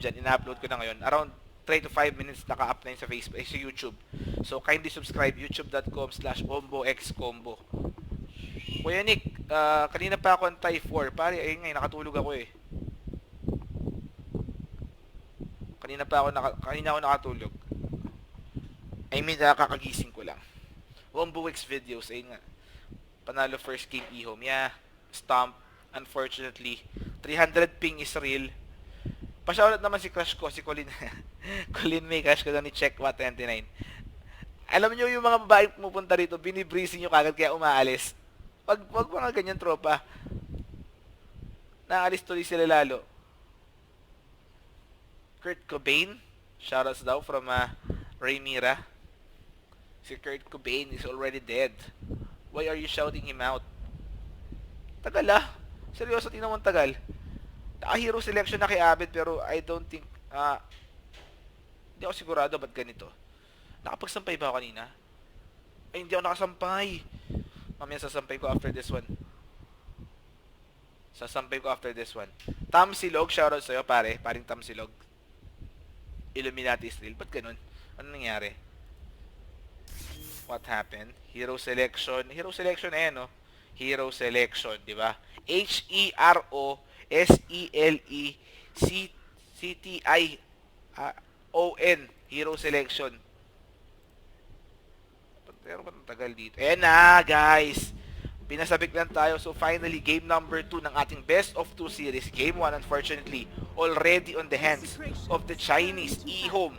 dyan. Ina-upload ko na ngayon. Around 3 to 5 minutes naka-up na yun sa Facebook, sa YouTube. So, kindly subscribe, youtube.com/omboxcombo. Kuya Nick, kanina pa ako antay 4. Pare, ayun nga, nakatulog ako eh. Kanina ako nakatulog. I mean, nakakagising ko lang. Wombox videos, ayun nga. Panalo first game e-home. Yeah, stomp. Unfortunately, 300 ping is real. Pa-shoutout naman si crush ko, si Colin. Colin May, crush ko lang ni Checkwa29. Alam nyo yung mga babaeng pumupunta rito, binibreezing nyo kagad kaya umaalis. Wag mga ganyan tropa. Naalis tuloy sila lalo. Kurt Cobain, shoutouts daw from Ray Mira. Si Kurt Cobain is already dead. Why are you shouting him out? Tagal ah. Seryoso, tingnan mo ang tagal. Naka-hero selection na kay Abed pero I don't think, hindi ako sigurado ba't ganito. Nakapagsampay ba ako kanina? Ay, hindi ako nakasampay. Mamaya sasampay ko after this one. Tam Silog, shoutout sa'yo pare. Paring Tam Silog. Illuminati Israel. Ba't ganun? Ano nangyari? What happened? Hero selection. Hero selection eh, no? Hero selection, di ba? HEROSELECTION. Hero selection. Pero ba't ang tagal dito? Eh na, guys. Pinasabik lang tayo. So, finally, game number 2 ng ating best of 2 series. Game 1, unfortunately, already on the hands of the Chinese e-home.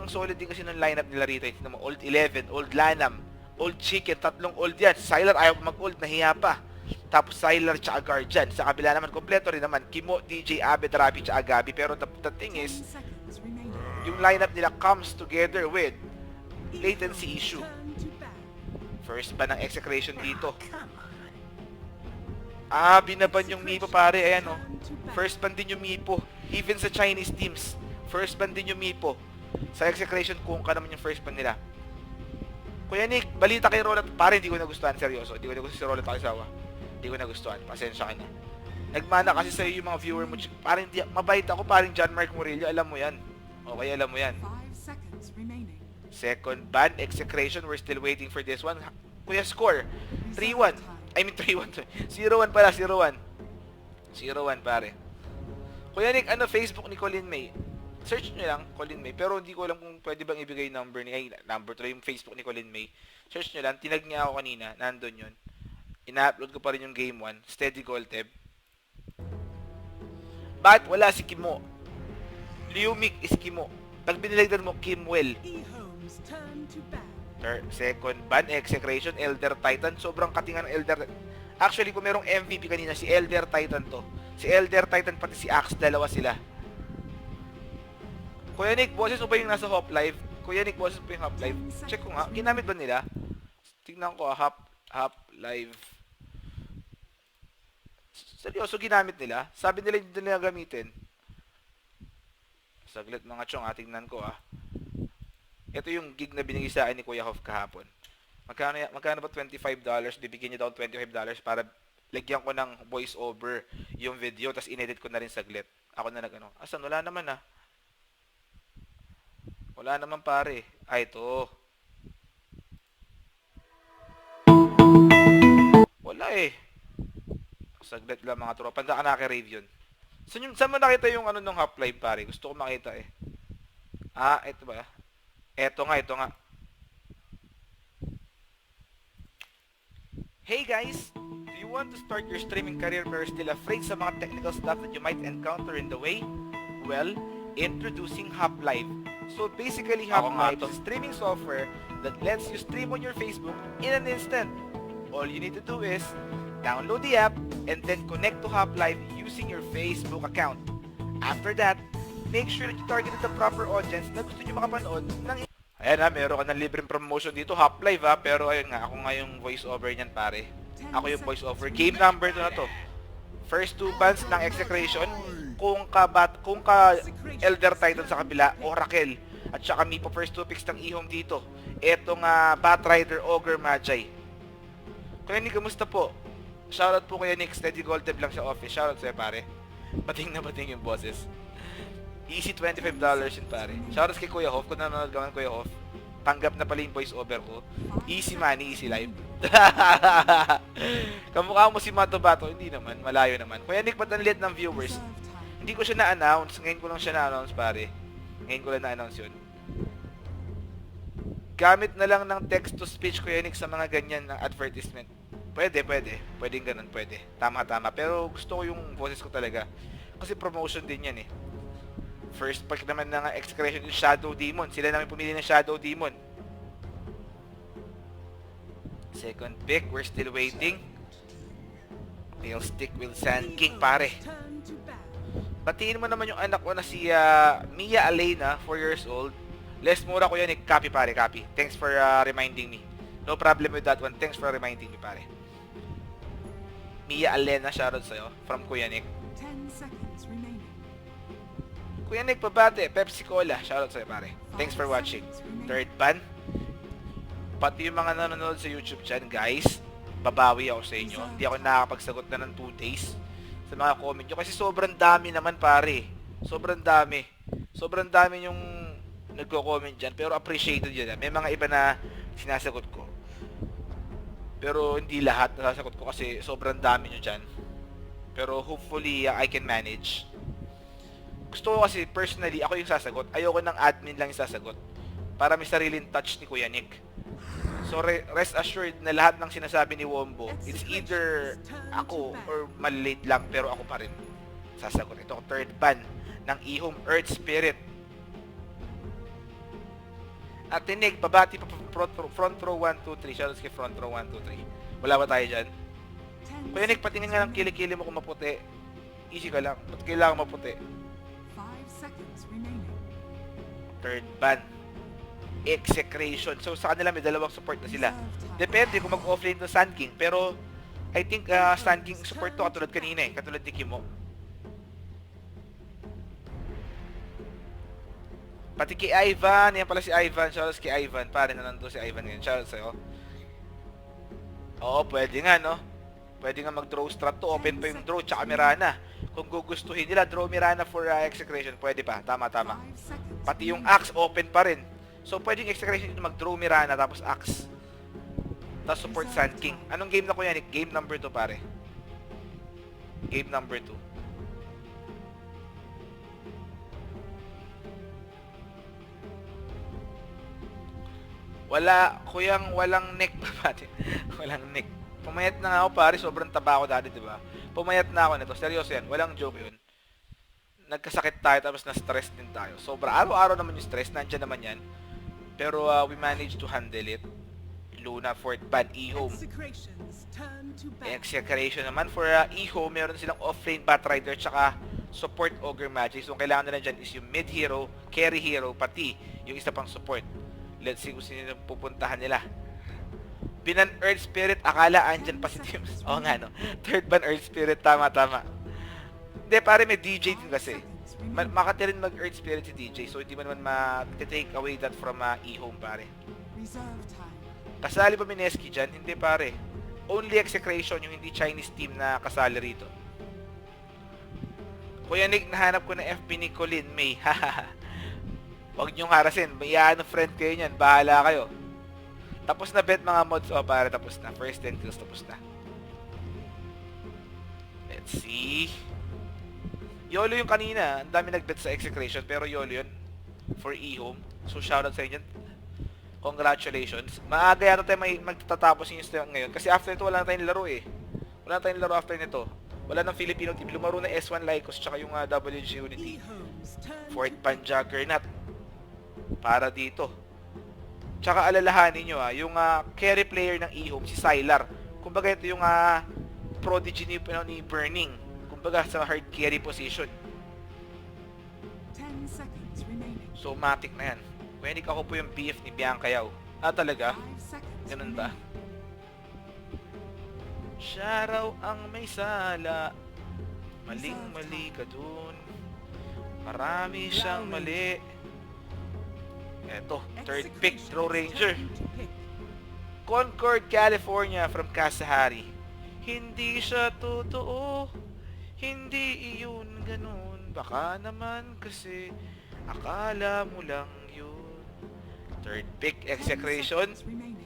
Solid din kasi ng lineup nila rito. Ito naman, old 11, old Lanam, old Chicken, tatlong old yan. Sylar ayaw mag-old, nahiya pa. Tapos Sylar tsaka Guardian. Sa kabila naman, kompleto rin naman. Kimo, DJ, Abed, Rapi, tsaka Gabi. Pero the thing is, yung lineup nila comes together with latency issue. First ban ng execration dito. Binaban yung Mipo pare. Ayan oh. First ban din yung Mipo. Even sa Chinese teams. First ban din yung Mipo. Sa execration kung ka naman yung first ban nila. Kuya Nick, balita kay Rolat. Pare, hindi ko nagustuhan. Seryoso. Hindi ko nagustuhan si Rolat Takisawa. Hindi ko nagustuhan. Pasensya ka na. Nagmana kasi sa'yo yung mga viewer mo. Parang hindi, mabait ako. Parang John Mark Murillo. Alam mo yan. Okay, alam mo yan. Second ban, execration. We're still waiting for this one. Kuya, score. 3-1. I mean, 3-1. 0-1 pala, 0-1. 0-1, pare. Kuya Nick, ano Facebook ni Colin May? Search nyo lang, Colin May. Pero hindi ko alam kung pwede bang ibigay number ni... Ay, number 3 yung Facebook ni Colin May. Search nyo lang. Tinag niya ako kanina. Nandun yun. Ina-upload ko pa rin yung game 1. Steady Golteb. Bakit wala si Kimo? Liumik is Kimo. Pag binilagdan mo, Kimwell. Second ban, execration, Elder Titan. Sobrang katingan ng Elder. Actually, kung merong MVP kanina, si Elder Titan to. Si Elder Titan pati si Axe, dalawa sila. Kuya Nick, boses mo ba yung nasa Hop Live? Kuya Nick, boses mo ba yung Hop Live? Check ko nga. Ginamit ba nila? Tignan ko, Hop Live. Seryoso, ginamit nila? Sabi nila hindi nila gamitin. Saglit mga chong, tingnan ko Ito yung gig na binigay sa akin ni Kuya Hoff kahapon. Magkano ba $25? Bibigyan niya daw $25 para lagyan ko ng voice over yung video, tapos inedit ko na rin saglit. Ako na nag-ano. Asan? Wala naman Wala naman pare. Ito. Wala Saglit lang mga tropa. Panda ka naka-rave yun. Saan mo nakita yung ano nung Half-Life pare? Gusto ko makita ito ba? Ito nga. Hey guys! Do you want to start your streaming career but are still afraid sa mga technical stuff that you might encounter in the way? Well, introducing Half-Life. So basically, Half-Life is a streaming software that lets you stream on your Facebook in an instant. All you need to do is download the app and then connect to Half-Life using your Facebook account. After that, make sure that you targeted the proper audience na gusto nyo makapanood ng... Ayan meron ka ng libreng promotion dito, Half-Life pero ayun nga, ako nga yung voice over niyan pare. Ako yung voice over. Game number 2 na to. First 2 bans ng execration, kung ka Elder Titan sa kabila, Oracle, at saka Mipo first 2 picks ng e-home dito. Etong Batrider, Ogre, Magi. Kuya Nick, kamusta po? Shoutout po kaya Nick, Steady Gold Tab lang sa office. Shoutout sa'yo pare. Bating na bating yung bosses. Easy $25 yun pare. Shoutouts kay Kuya Hoff. Kung nanonood ka man Kuya Hoff, tanggap na pala yung voice over ko. Easy money, easy life. Kamukha mo si Mato Bato. Hindi naman, malayo naman. Kuya Nick, ba't ang liit ng viewers? Hindi ko siya na-announce. Ngayon ko lang siya na-announce pare. Ngayon ko lang na-announce yun. Gamit na lang ng text-to-speech Kuya Nick sa mga ganyan na advertisement. Pwede. Pwedeng ganun, pwede. Tama. Pero gusto ko yung boses ko talaga. Kasi promotion din yan eh. First pick naman ng Execration yung Shadow Demon. Sila namin pumili ng Shadow Demon. Second pick, we're still waiting. We'll stick with Sand King, pare. Batiin mo naman yung anak ko na si Mia Alena, 4 years old. Less mura ko yan eh. Copy, pare, copy. Thanks for reminding me. No problem with that one. Thanks for reminding me, pare. Mia Alena, shoutout sa'yo. From Kuya Nick. 10 seconds remaining. Kuya Nick, pabate. Pepsi Cola. Shoutout sa'yo, pare. Thanks for watching. Third ban. Pati yung mga nanonood sa YouTube dyan, guys, babawi ako sa inyo. Hindi ako nakakapagsagot na ng 2 days sa mga comment nyo. Kasi sobrang dami naman, pare. Sobrang dami. Sobrang dami yung nagko-comment dyan. Pero appreciated yun. May mga iba na sinasagot ko. Pero hindi lahat nasasagot ko kasi sobrang dami nyo dyan. Pero hopefully, I can manage. Gusto ko kasi personally, ako yung sasagot. Ayoko ng admin lang yung sasagot. Para may sariling touch ni Kuya Nick. So rest assured na lahat ng sinasabi ni Wombo, it's either ako or malilate lang pero ako pa rin sasagot. Ito third ban ng Ihom Earth Spirit. At tinig, babati pa front row 1, 2, 3. Shoutouts kay front row 1, 2, 3. Wala ba tayo dyan? Kuya Nick, patingin nga ng kilikili mo kung maputi. Easy ka lang. Ba't kailangan maputi? 5 seconds remaining. Third ban. Execration. So sa kanila may dalawang support na sila. Depende kung mag-offlane to Sand King. Pero I think Sand King support to katulad kanina eh. Katulad ni Kimo. Pati kay Ivan. Yan pala si Ivan. Shoutouts kay Ivan. Pare na nandun si Ivan ngayon. Shoutouts sa'yo. Oo, pwede nga no. Pwede nga mag-draw strat to. Open pa yung draw tsaka Mirana. Kung gugustuhin nila, draw Mirana for execration. Pwede pa. Tama. Pati yung Axe open pa rin. So, pwedeng execration dito mag-draw Mirana tapos Axe. Tapos support Sand King. Anong game na ko yan? Game number 2, pare. Game number 2. Walang neck pa, pare. Walang neck. Pumayat na nga ako, pare. Sobrang taba ako dati, diba? Pumayat na ako nito. Seryoso yan. Walang joke yun. Nagkasakit tayo tapos na-stress din tayo. Sobra. Araw-araw naman yung stress. Nandiyan naman yan. Pero we managed to handle it. Luna, fourth ban, Ihom. Execration naman for Ihom, meron silang off-lane Batrider tsaka support Ogre Magic. So kailangan nila dyan is yung mid hero, carry hero, pati yung isa pang support. Let's see kung sino pupuntahan nila. Binan Earth Spirit, akala andyan pa si Team. Oo nga no. Third ban Earth Spirit, tama. Hindi pare, may DJ din kasi. Makati rin mag-Earth Spirit si DJ. So hindi mo naman ma-take away that from Ihom pare. Kasali ba Mineski dyan? Hindi pare. Only Execration yung hindi Chinese team na kasali rito. Kuya Nick, nahanap ko na FB ni Colin May. Huwag nyong harasin. Mayaan friend kayo nyan. Bahala kayo. Tapos na bet mga mods. O pare, tapos na. First 10 kills, tapos na. Let's see. YOLO yung kanina. Ang dami nag-bet sa Execration. Pero YOLO yun. For Ihom. So shoutout sa inyo. Congratulations. Maaga yata tayo magtatapos yung stream ngayon. Kasi after ito, wala na tayong laro eh. Wala na tayong laro after nito. Wala ng Filipino team. Lumaro na S1 Lycos tsaka yung WG Unity. Fourth pan Juggernaut. Para dito. Tsaka alalahanin nyo yung carry player ng Ihom, si Sylar. Kumbaga ito yung prodigy ni Burning. Kumbaga sa hard carry position. 10 seconds remaining. So matic na yan. Pwede ako po yung BF ni Bianca Yao. Talaga? Ganun ba? Siya raw ang may sala. Maling-mali ka dun. Marami siyang mali. Eto, third pick, Throw Ranger. Concord, California from Kasahari. Hindi siya totoo. Hindi iyon ganun. baka naman kasi akala mo lang yun. Third pick, 10 Execration. seconds remaining.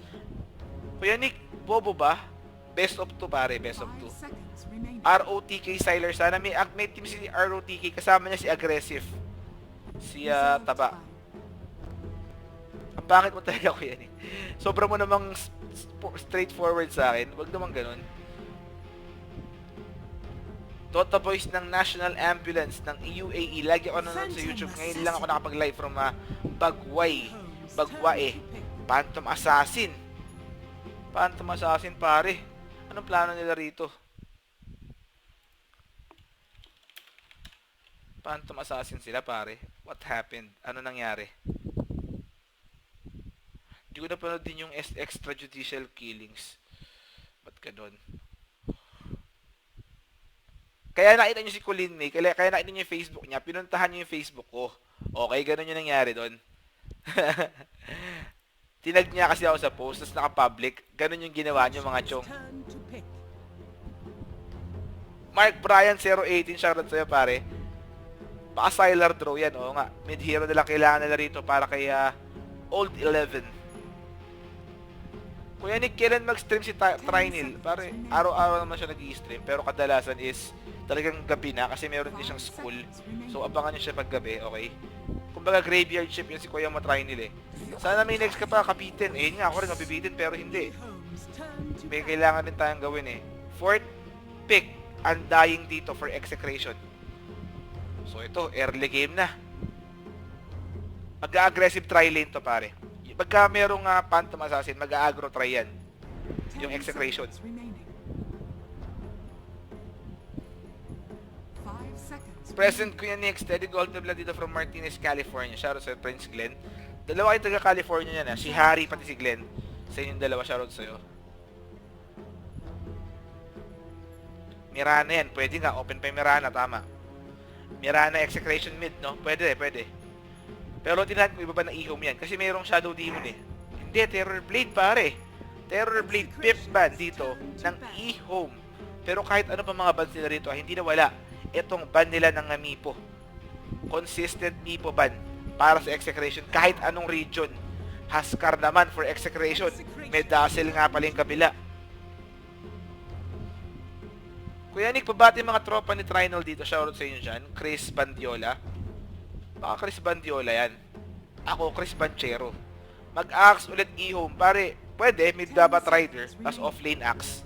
Kuya Nick, bobo ba? Best of 2 pare, best of 5 2. seconds remaining. ROTK Styler, sana may team si ROTK, kasama niya si Aggressive. Si Reserve Taba. time. Ang pangit mo talaga, Kuya Nick. Sobra mo namang straightforward sa akin. Wag naman ganun. Dota Boys ng National Ambulance ng UAE. Lagi ako nanonood sa YouTube. Ngayon lang ako nakapag-live from Bagway. Bagwae. Phantom Assassin. Phantom Assassin, pare. Anong plano nila rito? Phantom Assassin sila, pare. What happened? Ano nangyari? Hindi ko napanood din yung extrajudicial killings. Ba't ganun? Kaya nakita nyo si Colin May, kaya nakita nyo yung Facebook niya, pinuntahan nyo yung Facebook ko. Okay, ganun yung nangyari doon. Tinag niya kasi ako sa post, tapos naka-public. Ganun yung ginawa nyo, mga chong. Turn to pick. Mark Bryan 018, shoutout sa'yo, pare. Pa-Sylar draw yan, oo nga. Mid-hero na lang kailangan nila rito para kay Old 11. Kuya Nick, kailan mag-stream si Trinil? Pare, araw-araw naman siya nag-i-stream, pero kadalasan is talagang gabi na kasi meron din siyang school. So, abangan niyo siya pag-gabi, okay? Kumbaga, graveyard shift yun si Kuya mo Trinil eh. Sana may next ka pa, kapitin. Eh, yun nga, ako rin mabibitin, pero hindi. Homes turn to May kailangan din tayong gawin eh. Fourth pick, undying dito for execration. So, ito, early game na. Mag-aggressive try lane to, pare. Pagka merong Phantom Assassin, mag-aggro try yan. 10 Yung execration. seconds remaining. 5 seconds. Present ko yan ni Extended Gold Blood dito from Martinez, California. Shoutout sa Prince Glenn. Dalawa kayo taga-California yan, ha? Si Harry, pati si Glenn. Sa inyong dalawa, shoutout sa'yo. Mirana yan. Pwede nga. Open pa yung Mirana, tama. Mirana execration mid, no? Pwede, pwede. Pero tinahan ko iba ba na ihom yan? Kasi mayroong Shadow Demon eh. Hindi, Terror Blade, pare. Terror Blade, 5th ban dito ng ihom. Pero kahit ano pa mga bans nila rito, hindi na wala. Itong ban nila ng Mipo. Consistent Mipo ban para sa execration. Kahit anong region. Huskar naman for execration. May Dazzle nga pala yung kabila. Kuya Nick, pabati mga tropa ni Trinal dito. Shoutout sa inyo dyan. Chris Bandiola. Baka Chris Bandiola yan. Ako, Chris Banchero. Mag-axe ulit ihome. Pare, pwede, mid Bat Rider, tas off-lane axe.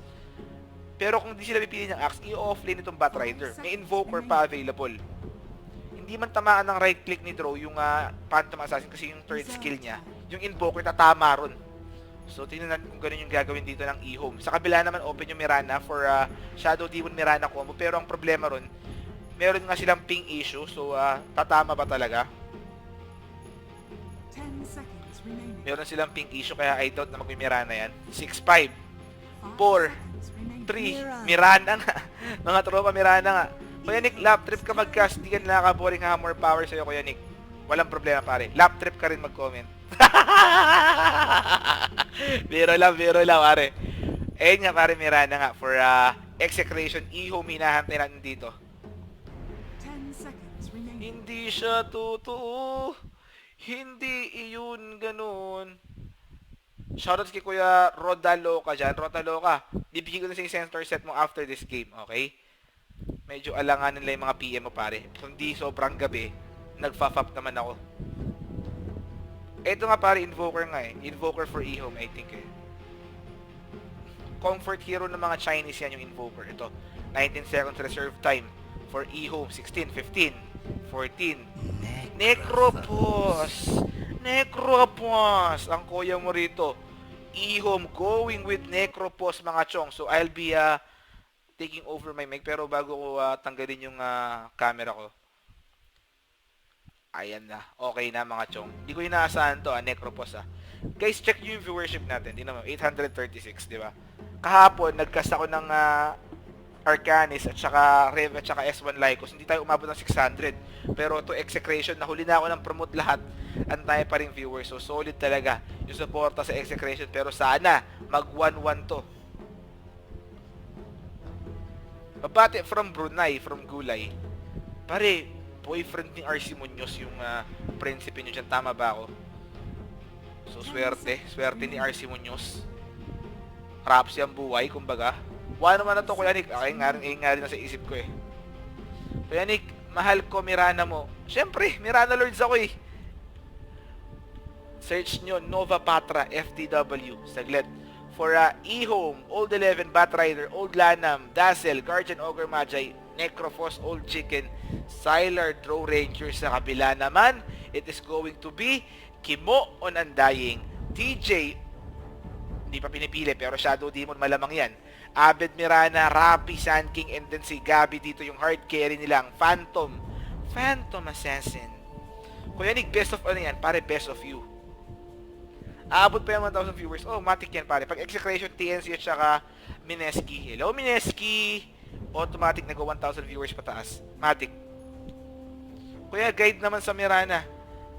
Pero kung di sila pipili ng axe, i-offlane itong Bat Rider. May Invoker pa available. Hindi man tamaan ng right click ni Draw yung Phantom Assassin kasi yung third skill niya. Yung Invoker tatama ron. So, tingnan natin kung ganun yung gagawin dito ng ihome. Sa kabila naman, open yung Mirana for Shadow Demon Mirana combo. Pero ang problema ron, meron nga silang ping issue. So, tatama ba talaga? 10 seconds remaining. Meron silang ping issue kaya I doubt na mag-Mirana yan. 6-5, 4, 3, Mirana nga. Mga tropa, Mirana nga. Kuya Nick, lap trip ka mag-cast. Di ka nakaka-boring ha, more power sa'yo, Kuya Nick. Walang problema, pare. Lap trip ka rin mag-comment. biro lang, pare. Ayun nga, pare, Mirana nga. For execration, ihome, hinahantay natin dito. 10 seconds remaining. Hindi siya totoo. Hindi iyon ganun. Shoutout kay Kuya Rodaloka dyan. Rodaloka, bibigyan ko na sa yung sensor set mo after this game, okay? Medyo alanganin lang yung mga PM mo, pare. Kundi sobrang gabi, nagfa-fap naman ako. Ito nga, pare, Invoker nga eh. Invoker for ehome, I think eh. Comfort hero ng mga Chinese yan yung Invoker. Ito, 19 seconds reserve time for ehome. 16, 15, 14. Necropos! Necropos! Ang kuya mo rito. Ehome going with Necropos, mga chong. So, I'll be taking over my mic. Pero bago ko tanggalin yung camera ko. Ayan na. Okay na, mga chong. Hindi ko inaasahan to, Necropos Guys, check nyo yung viewership natin. Di naman, 836, di ba? Kahapon, nagcast ako ng Arcanis at saka Rev at saka S1 Lycos. Hindi tayo umabot ng 600. Pero to execration, nahuli na ako ng promote lahat. Antay pa rin viewers. So, solid talaga yung suporta sa execration. Pero sana, mag 1-1 to. Babati from Brunei, from Gulay. Pare, boyfriend ni RC Munoz yung prinsipe nyo dyan. Tama ba ako? So, swerte ni RC Munoz. Raps yung buhay, kumbaga. Wala naman na to, Kuya Nick. Okay, nga rin nasa isip ko eh. Kuya Nick, mahal ko Mirana mo. Siyempre, Mirana Lords ako eh. Search nyo, Nova Patra, FTW. Saglit. For E-Home, Old 11, Batrider, Old Lanam, Dazzle, Guardian Ogre Magi, Necrophos, Old Chicken, Sylar, Throw Ranger. Sa kabila naman, it is going to be Kimo on Undying, TJ, hindi pa pinipili pero Shadow Demon malamang yan, Abed Mirana, Rappi, Sand King, and then si Gabi dito yung hard carry nilang Phantom Assassin. Kuya Nick, best of ano yan? Pare, best of you. Aabot pa yung 1,000 viewers. Oh, matik yan pare. Pag Execration, TNC at saka Mineski. Hello Mineski! Automatic nag 1,000 viewers pataas. Matik. Kuya, guide naman sa Mirana.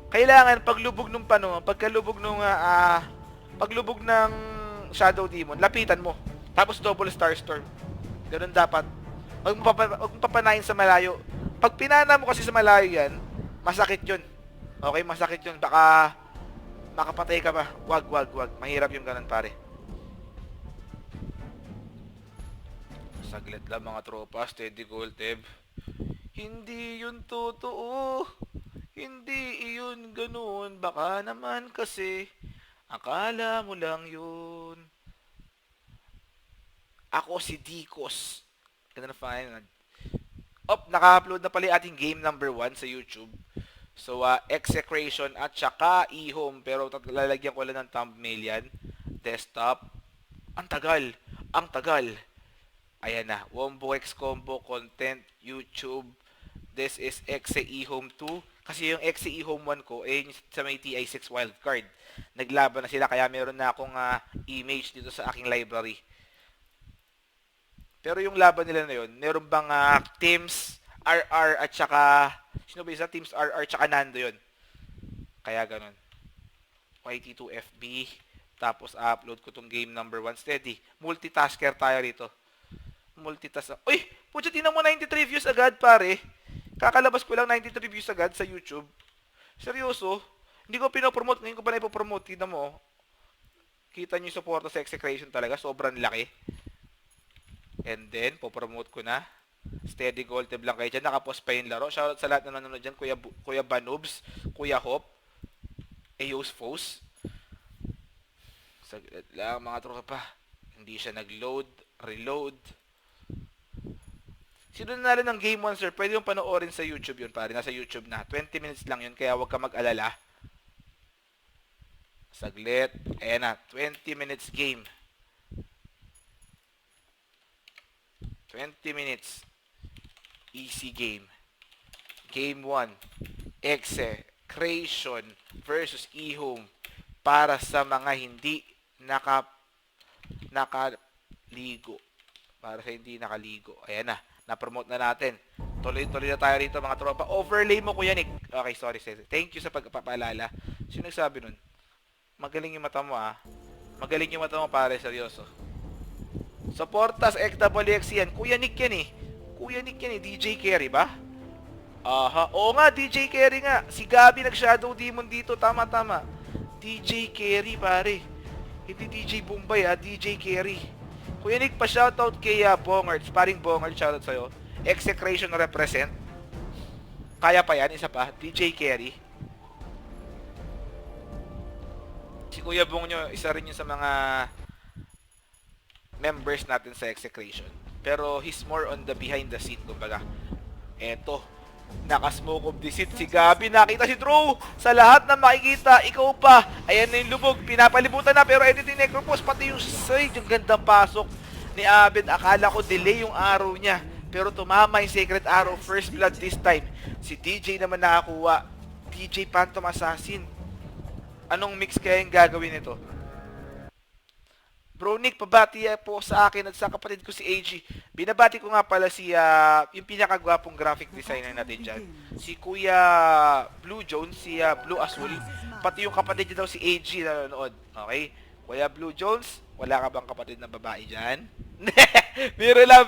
Kailangan paglubog nung pagkalubog nung paglubog ng Shadow Demon, lapitan mo. Tapos double Star Storm. Ganun dapat. Huwag mo papanayin sa malayo. Pag pinana mo kasi sa malayo yan, masakit yun. Okay, masakit yun. Baka makapatay ka pa. Wag. Mahirap yung ganun, pare. Saglit lang mga tropa. Steady goal, Teb. Hindi yun totoo. Hindi yun ganun. Baka naman kasi akala mo lang yun. Ako si Dikos. Ganda na fine. Naka-upload na pala yung ating game number 1 sa YouTube. So, Execration at saka E-Home. Pero lalagyan ko lang ng thumbnail yan. Desktop. Ang tagal. Ayan na. Wombo X Combo Content YouTube. This is Exe E-Home 2. Kasi yung Exe E-Home 1 ko, sa may TI6 wildcard. Naglaban na sila, kaya meron na akong image dito sa aking library. Pero yung laban nila na yun, meron bang Teams RR at saka sino ba isa? Teams RR at saka Nando yun. Kaya ganun. YT2FB. Tapos upload ko tong game number 1. Steady. Multitasker tayo rito. Uy! Pucha, tinan mo 93 views agad, pare. Kakalabas ko lang 93 views agad sa YouTube. Seryoso? Hindi ko pinopromote. Ngayon ko pa na ipopromote. Tignan mo. Kita nyo yung suporta sa Execration talaga. Sobrang laki. And then, popromote ko na. Steady goal, Teb lang kayo dyan. Nakapost pa yung laro. Shoutout sa lahat na nanonood dyan. Kuya Banubs, Kuya Hop, Eos Fos. Saglit lang mga tropa. Hindi siya nag-load, reload. Sino na ng Game 1, sir? Pwede yung panoorin sa YouTube yun, pare. Nasa YouTube na. 20 minutes lang yun, kaya huwag ka mag-alala. Saglit. Ayan na. 20 minutes game. 20 minutes. Easy game. Game 1. Execration versus E-Home. Para sa mga hindi nakaligo. Para sa hindi nakaligo. Ayan na. Na-promote na natin. Tuloy-tuloy na tayo rito mga tropa. Overlay mo, Kuya Nick. Okay, sorry. Thank you sa pagpapaalala. Sino nagsabi nun? Magaling yung mata mo, Magaling yung mata mo, pare. Seryoso. Supportas XWX yan. Kuya Nick yan eh. DJ Carry ba? Aha. Oo nga, DJ Carry nga. Si Gabi nag-Shadow Demon dito. Tama. DJ Carry, pare. Hindi DJ Bombay, DJ Carry. Kuya Nick, pa-shoutout kay Bongard. Paring Bongard, shoutout sa'yo. Execration represent. Kaya pa yan, isa pa. DJ Carry. Si Kuya Bong nyo, isa rin yun sa mga members natin sa Execration. Pero he's more on the behind the scene, kumbaga. Eto, naka-smoke of the seat si Gabi. Nakita si Drew. Sa lahat na makikita, ikaw pa. Ayan na yung lubog. Pinapalibutan na, pero editing Necropos. Pati yung side, yung gandang pasok ni Abed. Akala ko delay yung arrow niya. Pero tumama yung Sacred Arrow. First blood this time. Si DJ naman nakakuha. DJ Phantom Assassin. Anong mix kaya yung gagawin nito? Bro Nick, pabati po sa akin at sa kapatid ko si AG. Binabati ko nga pala si yung pinakagwapong graphic designer natin dyan. Si Kuya Blue Jones, si Blue Azul. Pati yung kapatid niya daw si AG na nanonood. Okay? Kuya Blue Jones, wala ka bang kapatid na babae dyan? Biro lang.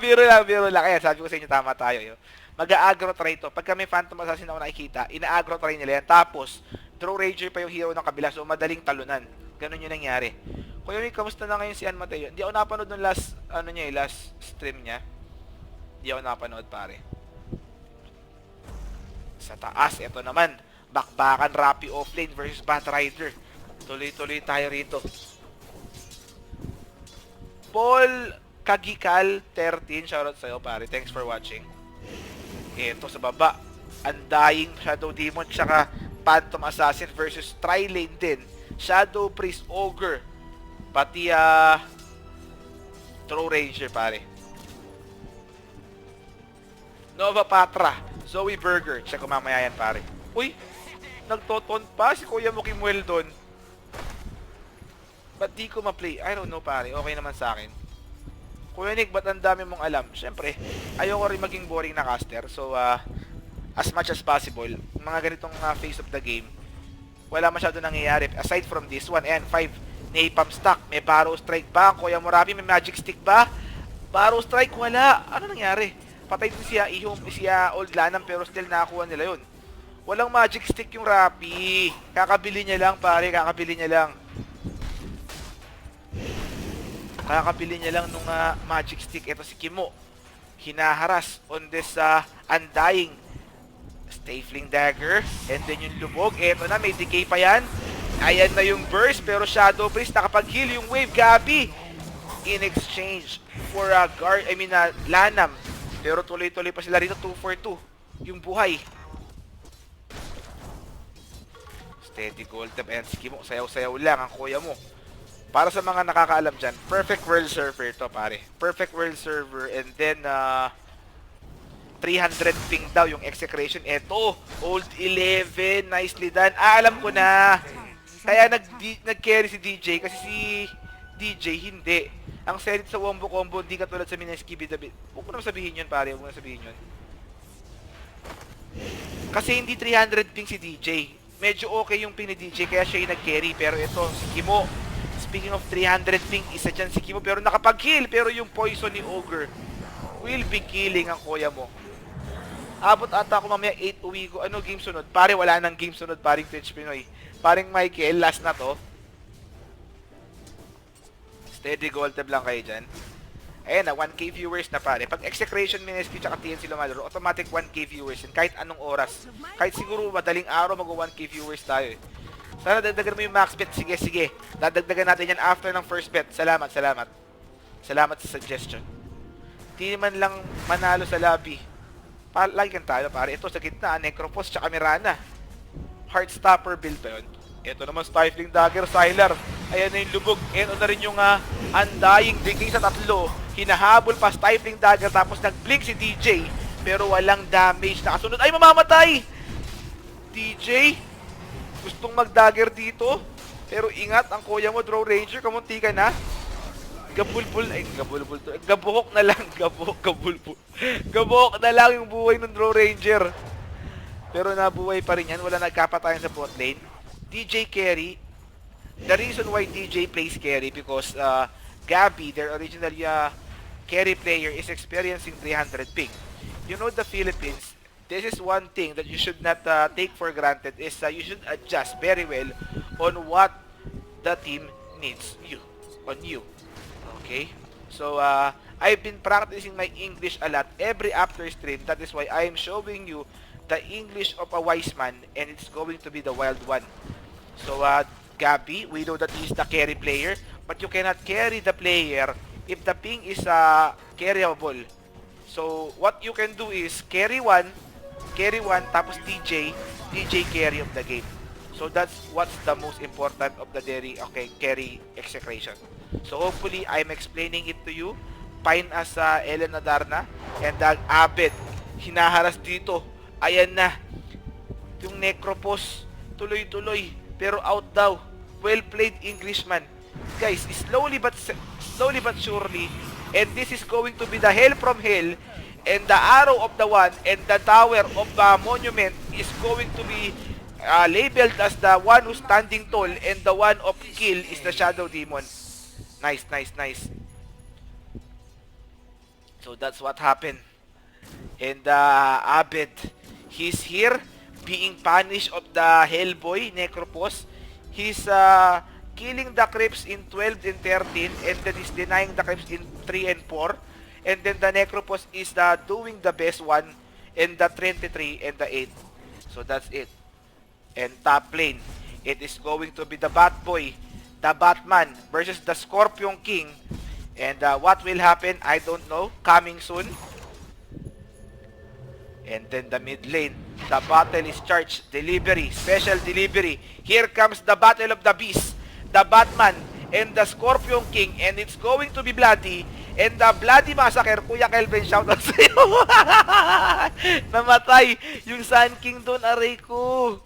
Ayan, sabi ko sa inyo, tama tayo. mag-a-aggro try to. Pagka may Phantom Assassin ako nakikita, ina-aggro try nila yan. Tapos, Draw Ranger pa yung hero ng kabila, so madaling talunan. Ganun yung nangyari. Kuya Mick, kamusta na ngayon si Ann Mateo? Hindi ako napanood ng last stream niya. Hindi ako napanood, pare. Sa taas, ito naman. Bakbakan Rappi offlane versus Batrider. Tuloy-tuloy tayo rito. Paul Kagikal 13, shoutout sa'yo, pare. Thanks for watching. Ito sa baba. Undying Shadow Demon tsaka Phantom Assassin versus Tri-Lane din. Shadow Priest Ogre. Pati Throw Ranger, pare. Nova Patra, Zoe Burger. Check ko mamaya yan, pare. Uy, nagtoton pa si Kuya Mukimuel doon. Ba't di ko ma-play? I don't know, pare. Okay naman sa akin. Kuya Nick, ba't ang dami mong alam? Siyempre, ayoko rin maging boring na caster. So, as much as possible, mga ganitong phase of the game, wala masyado nangyayari. Aside from this one, and 5 Napalm Stack. May Barrow Strike ba? Kuya Murabi, may Magic Stick ba? Barrow Strike, wala. Ano nangyari? Patay din siya Old Lanam, pero still nakakuha nila yun. Walang Magic Stick yung Rappi. Kakabili niya lang, pare. Kakabili niya lang. Kakabili niya lang nung Magic Stick. Ito si Kimo. Hinaharas on this Undying Stifling Dagger. And then yung lubog. Ito na, may decay pa yan. Ayan na yung burst. Pero Shadow Priest nakapag-heal yung wave. Gabi. In exchange for Lanam. Pero tuloy-tuloy pa sila rito. 2 for 2. Yung buhay. Steady gold tap. And si Kimo, sayaw-sayaw lang ang kuya mo. Para sa mga nakakaalam dyan, perfect world server to, pare. Perfect world server. And then, 300 ping daw yung execration. Eto, old 11. Nicely done. Alam ko na. Kaya nag-carry si DJ. Kasi si DJ, hindi. Ang serit sa wombo combo, hindi katulad sa Mineskibi David. Huwag mo naman sabihin yun, pare. Huwag mo naman sabihin yun. Kasi hindi 300 ping si DJ. Medyo okay yung ping ni DJ, kaya siya yung nag-carry. Pero ito, si Kimo. Speaking of 300 ping, isa dyan si Kimo. Pero nakapag-heal. Pero yung poison ni Ogre will be killing ang kuya mo. Abot ata ako mamaya 8 uwi ko. Ano game sunod? Pare, wala nang game sunod. Paring Twitch Pinoy. Paring Michael, last na to. Steady gold tab lang kayo dyan. Ayan na, 1k viewers na, pare. Pag execration, Mineski, tsaka TNC lumalaro, automatic 1k viewers yun. Kahit anong oras. Kahit siguro madaling araw, mag-1k viewers tayo eh. Sana dagdagan mo yung max bet. Sige, sige. Dadagdagan natin yan after ng first bet. Salamat, salamat. Salamat sa suggestion. Di man lang manalo sa lobby. Lagi kang talo, pare. Ito sa gitna, Necropos tsaka Mirana. Heartstopper build pa yun. Ito naman, Stifling Dagger, Sylar. Ayan na yung lubog. Ito na rin yung Undying Decay sa tatlo. Hinahabol pa, Stifling Dagger. Tapos nag-blink si DJ. Pero walang damage. Nakasunod. Ay, mamamatay! DJ, gustong mag-dagger dito. Pero ingat, ang kuya mo, Draw Ranger, kamunti ka na. Gabulbul, ay gabulbul to. Gabuhok na lang, gabulbul. Gabuhok na lang yung buhay ng Draw Ranger. Pero nabuhay pa rin yan, wala nagkapatayan sa bot lane. DJ carry. The reason why DJ plays carry because Gabby, their original carry player, is experiencing 300 ping. You know the Philippines, this is one thing that you should not take for granted is you should adjust very well on what the team needs on you. Okay? So, I've been practicing my English a lot every after stream. That is why I am showing you the English of a wise man and it's going to be the wild one. So, Gabby, we know that he is the carry player, but you cannot carry the player if the ping is carryable. So, what you can do is carry one, tapos DJ carry of the game. So, that's what's the most important of the carry execution. So, hopefully, I'm explaining it to you. Fine as Elena Darna and Abed. Hinaharas dito. Ayan na. Yung Necropos, tuloy-tuloy. Pero out daw. Well played, Englishman. Guys, slowly but surely, and this is going to be the hell from hell, and the arrow of the one and the tower of the monument is going to be labeled as the one who's standing tall, and the one of kill is the Shadow Demon. Nice, nice, nice. So that's what happened. And Abed, he's here being punished of the Hellboy, Necropos. He's killing the creeps in 12 and 13, and then he's denying the creeps in 3 and 4. And then the Necropos is doing the best one in the 23 and the 8. So that's it. And top lane, it is going to be the Batboy, the Batman versus the Scorpion King. And what will happen, I don't know. Coming soon. And then the mid lane, the battle is charged. Delivery, special delivery. Here comes the battle of the beast, the Batman and the Scorpion King. And it's going to be bloody. And the bloody massacre, Kuya Kelvin, shoutout sa'yo. Namatay yung Sun King doon, aray ko.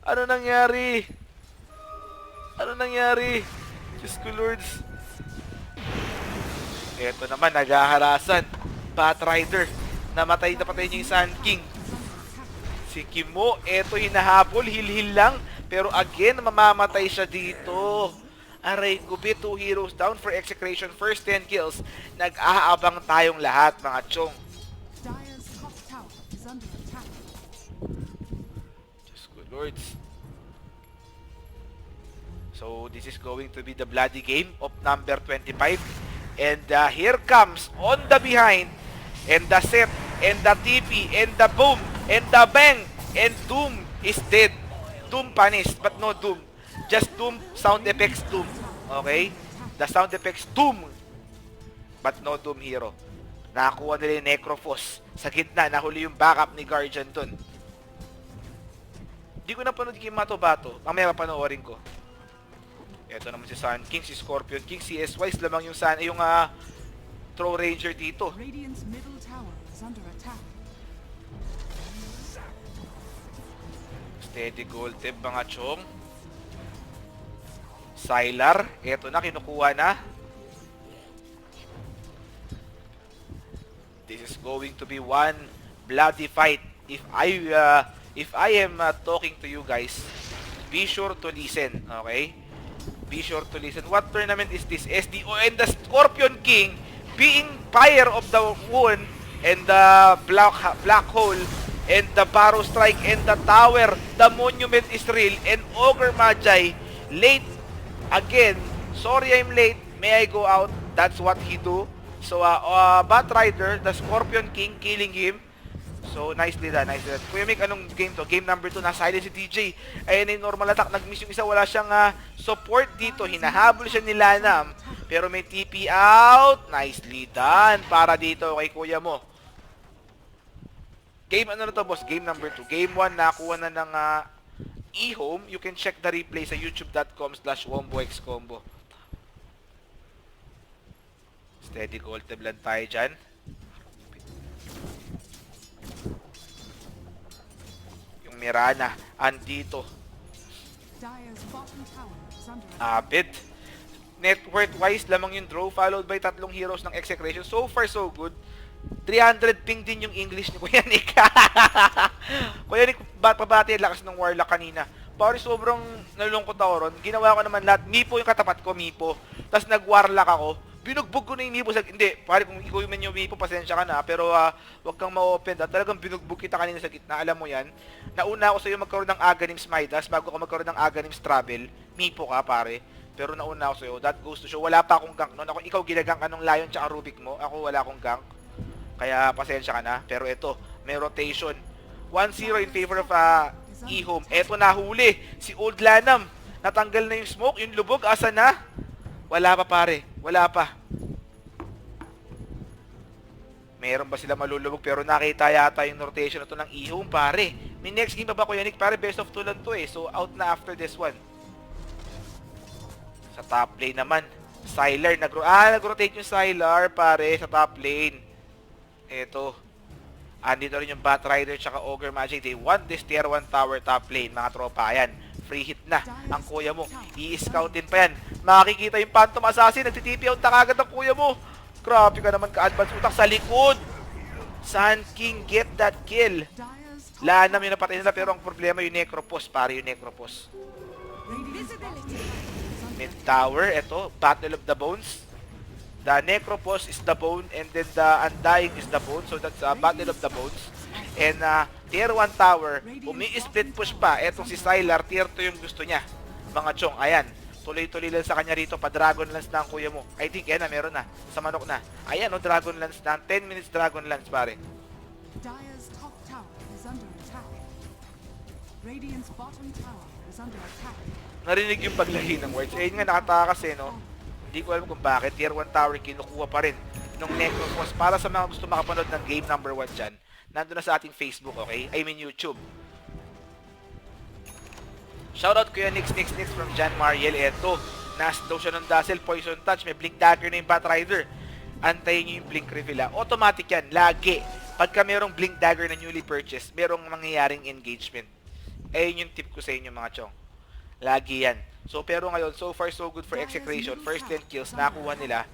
Ano nangyari? Ano nangyari? Diyos ko, Lords. Eto naman, naghaharasan. Batrider. Namatay na patay niya yung Sun King. Si Kimo, eto hinahabol, hil-hil lang. Pero again, mamamatay siya dito. Aray ko, 2 heroes down for execration. First 10 kills. Nag-aabang tayong lahat, mga chong. Dire's top tower is under attack. Diyos ko, Lords. So, this is going to be the bloody game of number 25. And here comes, on the behind, and the set, and the TP, and the boom, and the bang, and Doom is dead. Doom punished, but no Doom. Just Doom, sound effects Doom. Okay? The sound effects Doom, but no Doom hero. Nakakuha nila yung Necrophos. Sa gitna, nahuli yung backup ni Guardian dun. Di ko napanood yung Mato-Bato. Mamaya mapanoorin ko. Ito naman si Sun King, si Scorpion King, si S-Wise lamang yung Throw Ranger dito. Radiant's middle tower is under attack. Steady gold tip, mga chong. Sylar, eto na, kinukuha na. This is going to be one bloody fight. If I am talking to you guys, be sure to listen, okay? Be sure to listen. What tournament is this? SDO and the Scorpion King being Fire of the Wound and the Black Hole and the Barrow Strike and the Tower. The Monument is real and Ogre Magi late again. Sorry I'm late. May I go out? That's what he do. So Batrider, the Scorpion King, killing him. So nicely done, nicely done. Kuya Mick, anong game to? Game number 2, nasa silent si DJ. Ayun yung normal attack, nag-miss yung isa, wala siyang support dito. Hinahabol siya ni Lanam. Pero may TP out. Nicely done para dito kay kuya mo. Game ano na to, boss? Game number 2. Game 1, nakuha na ng e-home. You can check the replay sa youtube.com/womboxcombo. Steady gold lang tayo dyan. Yung Mirana, andito. Dire's bottom tower is under attack. Abed. Net worth wise lamang yung draw followed by 3 heroes ng execration. So far so good. 300 ping din yung English ni Kuya Nick. Kuya Nick, pabati lakas ng Warlock kanina. Pare, sobrang nalulungkot ako ron. Ginawa ko naman lahat. Mipo yung katapat ko, Mipo. Tapos nag-Warlock ako. Binugbog ko na yung Mipo. Hindi, pare, kung ikaw yung Mipo, pasensya ka na. Pero wag kang ma-open. Talagang binugbog kita kanina sa gitna. Alam mo yan. Nauna ako sa'yo magkaroon ng Aghanims Midas bago ako magkaroon ng Aghanims Travel. Mipo ka, pare. Pero nauna ako sa'yo. That goes to show. Wala pa akong gank noon. Ako, ikaw ginagank ka nung Lion tsaka Rubik mo. Ako wala akong gank. Kaya pasensya ka na. Pero ito, may rotation. 1-0 in favor of e-home. Eto nahuli. Si Old Lanam. Natanggal na yung smoke. Yung lubog, asa na? Wala pa, pare. Wala pa. Meron ba sila malulubog? Pero nakita yata yung rotation na to ng e-home, pare. May next game pa ba, Kuya Nick? Pare, best of 2 lang to eh. So, out na after this one. Sa top lane naman. Sylar. Nag-rotate yung Sylar, pare, sa top lane. Eto. Andito rin yung Batrider tsaka Ogre Magi. They want this tier 1 tower top lane, mga tropa. Ayan. Free hit na ang kuya mo. I-scoutin pa yan. Makikita yung Phantom Assassin. Nagtitipi out na kagad ang kuya mo. Grabe ka naman ka-advance utak sa likod. Sun King get that kill. Dire's top Lanam yung napatay nila pero ang problema yung Necropos. Pare yung Necropos. Radiant's bottom tower is under Mid tower. Eto. Battle of the Bones. The Necropos is the bone, and then the Undying is the bone. So that's Battle of the Bones. And tier 1 tower, umi-split push pa. Etong si Sylar, tier 2 yung gusto niya. Mga chong, ayan. Tuloy-tuloy lang sa kanya rito, pa Dragon Lance na ang kuya mo. I think yan na, meron na. Sa manok na. Ayan o, Dragon Lance na. 10 minutes Dragon Lance, pare. Dire's top tower is under attack. Radiant's bottom tower is under attack. Narinig yung paglahi ng words. Ayun nga, nakatakas eh, no? Hindi ko alam kung bakit. Tier 1 tower, kinukuha pa rin nung Necropos. Para sa mga gusto makapanood ng game number 1 dyan, nandun na sa ating Facebook, okay? I mean YouTube. Shoutout Kuya Nix from Jan Mariel. Eto, nas daw siya ng Dazzle, Poison Touch, may Blink Dagger na yung Batrider. Antayin nyo yung Blink Reveal. Automatic yan, lagi. Pagka merong Blink Dagger na newly purchased, merong mangyayaring engagement. Ayun yung tip ko sa inyo mga chong. Lagi yan. So pero ngayon, so far so good for Execration. First 10 kills, nakuha nila.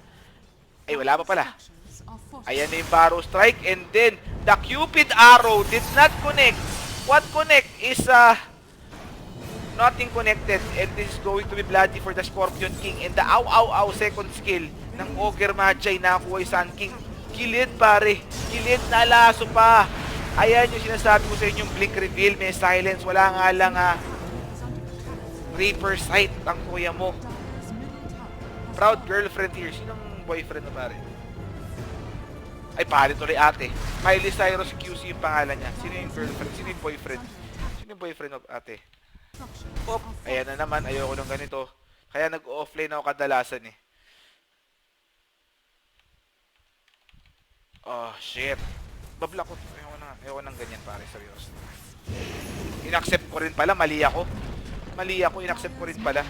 Ay, wala pa pala. Ayan na yung Barrow Strike. And then, the Cupid Arrow did not connect. What connect is nothing connected, and this is going to be bloody for the Scorpion King. And the ow second skill ng Ogre Magi nakakuha yung Sun King. Kilid pare, kilid, nalaso pa. Ayan yung sinasabi ko sa inyo, yung Blink Reveal, may silence, wala nga lang Reaper Sight ang kuya mo. Proud girlfriend here. Sinong boyfriend na pare? Ay pare tuloy ate. Miley Cyrus QC yung pangalan niya. Sino yung girlfriend? Sino yung boyfriend? Sino yung boyfriend of ate? Pop, ayan na naman, ayoko nung ganito. Kaya nag-offline ako kadalasan eh. Oh, shit. Babla ko. Ayoko nang ganyan pare, seryoso. Inaccept ko rin pala, mali ako, inaccept ko rin pala.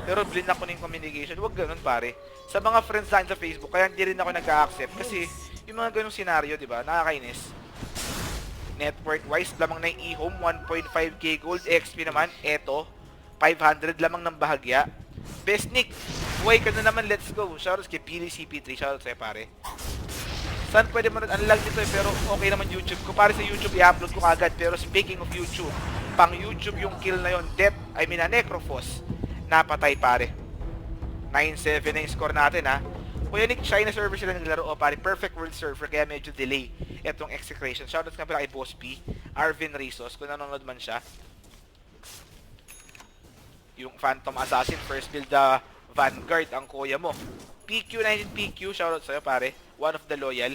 Pero blind ako ng communication, huwag ganun pare. Sa mga friends natin sa Facebook, kaya hindi rin ako nag-accept. Kasi, yung mga ganung senaryo, di ba, nakakainis. Network wise, lamang na yung e-home, 1.5k gold. XP naman, eto, 500 lamang ng bahagya. Best Nick, buhay ka na naman, let's go. Shoutouts kay PDCP3, shoutouts sa'yo pare. Saan pwede mo unlock dito eh, pero okay naman YouTube ko. Pare sa YouTube, i-upload ko agad. Pero speaking of YouTube, pang YouTube yung kill na yon, Necrophos, napatay pare. 9-7 na yung score natin ha. Kuya Nick, China server sila naglaro. O pare, perfect world server, kaya medyo delay etong Execration. Shoutouts nga pala kay Boss P, Arvin Rizos, kung nanonood man siya. Yung Phantom Assassin, first build Vanguard ang kuya mo. PQ19PQ, shoutout sa'yo pare, one of the loyal.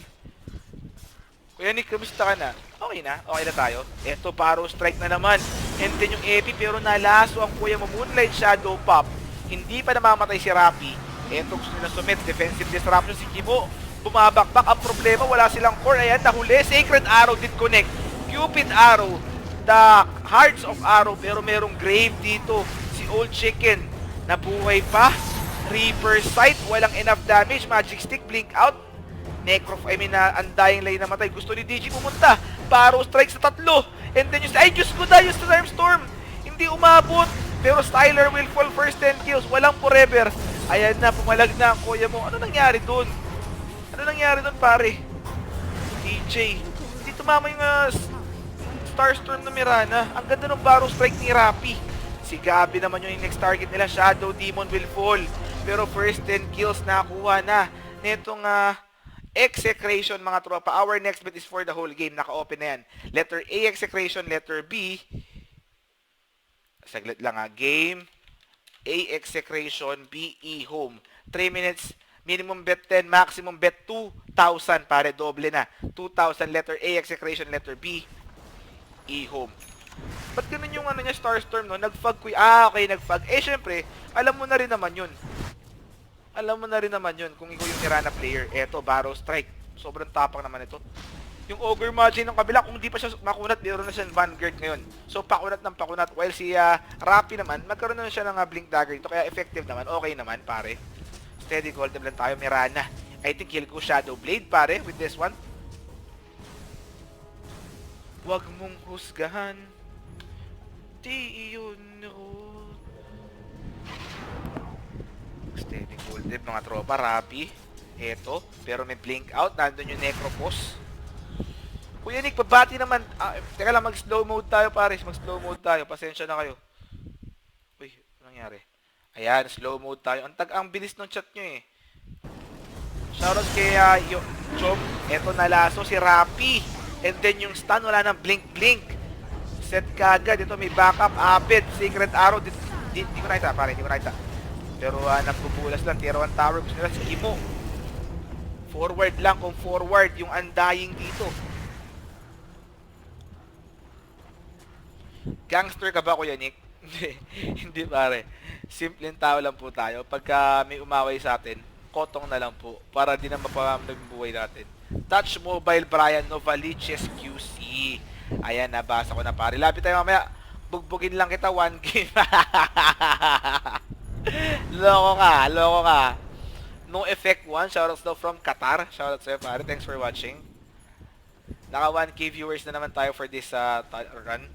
Kuya Nick, kamusta ka na? Okay na tayo. Eto, Barrow Strike na naman. And then yung EP, pero nalaso ang kuya mo. Moonlight Shadow Pop, hindi pa namamatay si Rappi. Eto, gusto nila sumit, defensive disruption si Kimo. Bumabakbak, ang problema, wala silang core. Ayan, nahuli, Sacred Arrow did connect. Cupid Arrow, the Hearts of Arrow, pero merong grave dito. Si Old Chicken, nabuhay pa. Reaper Sight, walang enough damage. Magic Stick, Blink Out. Undying Lane namatay. Gusto ni DG pumunta. Barrow Strike sa tatlo. And then ay Diyos ko na, yung Storm. Hindi umabot. Pero Styler will fall first 10 kills. Walang forever. Ayan na, pumalag na ang kuya mo. Ano nangyari dun? Pare? DJ. Hindi tumama yung Starstorm na Mirana. Ang ganda ng Barrow Strike ni Rappi. Si Gabi naman yung next target nila. Shadow Demon will fall. Pero first 10 kills nakuha na netong Execration mga tropa. Our next bet is for the whole game. Naka-open na yan. Letter A, Execration. Letter B, saglit lang game. A, Execration. B, E-Home. 3 minutes. Minimum bet 10. Maximum bet 2,000. Pare, doble na. 2,000. Letter A, Execration. Letter B, E-Home. Ba't ganun yung niya, Starstorm, no? Nag-fog ko. Okay, nag-fog. Syempre, alam mo na rin naman yun kung ikaw yung Mirana player. Eto, Barrow Strike. Sobrang tapang naman ito. Yung Ogre Magi ng kabila, kung di pa siya makunat, meron na siyang Vanguard ngayon. So, pakunat ng pakunat. While si Rappi naman, magkaroon na siya ng Blink Dagger ito. Kaya effective naman. Okay naman, pare. Steady golden lang tayo, Mirana. I think he'll go Shadow Blade, pare, with this one. Huwag mong husgahan. Di yun steady golden, mga tropa. Rappi. Eto. Pero may blink out. Nandun yung Necropos. Kuya Nick, pabati naman. Teka lang, mag-slow mode tayo, pares. Mag-slow mode tayo. Pasensya na kayo. Uy, ano nangyari? Ayan, slow mode tayo. Ang bilis ng chat nyo eh. Shoutout kay Chom. Eto na laso si Rapi. And then yung stun, wala nang blink-blink. Set kagad. Ito may backup. Abed. Secret arrow. Di ko nakita, pare. Di ko nakita. Pero nagbubulas lang. Tier 1 tower. Gusto nila si Imo. Forward lang kung forward. Yung undying dito. Gangster ka ba, Kuya Nick? Hindi pare. Simpleng tao lang po tayo. Pagka may umaway sa atin, kotong na lang po. Para di na mapamamag yung buhay natin. Touch Mobile Brian Novaliches QC. Ayan, nabasa ko na pare. Lapit tayo mamaya. Bugbugin lang kita 1 game. Loko ka. No Effect 1. Shoutouts daw from Qatar. Shoutouts sa'yo pare. Thanks for watching. Naka 1K viewers na naman tayo for this run.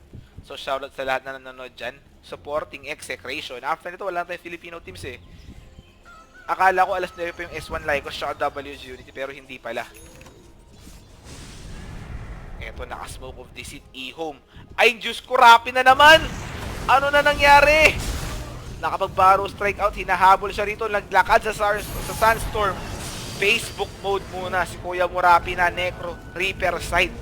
So shoutout sa lahat na nanonood dyan. Supporting Execration. After nito, wala na tayong Filipino teams eh. Akala ko alas 9 pa yung S1 Lycos at WG Unity, pero hindi pala. Eto, naka-smoke of deceit E-Home. Ay, Diyos ko, Rapi na naman! Ano na nangyari? Nakapag-baro strikeout, hinahabol siya rito, naglakad sa Sandstorm. Facebook mode muna si Kuya Murapi na Necro Reaper side.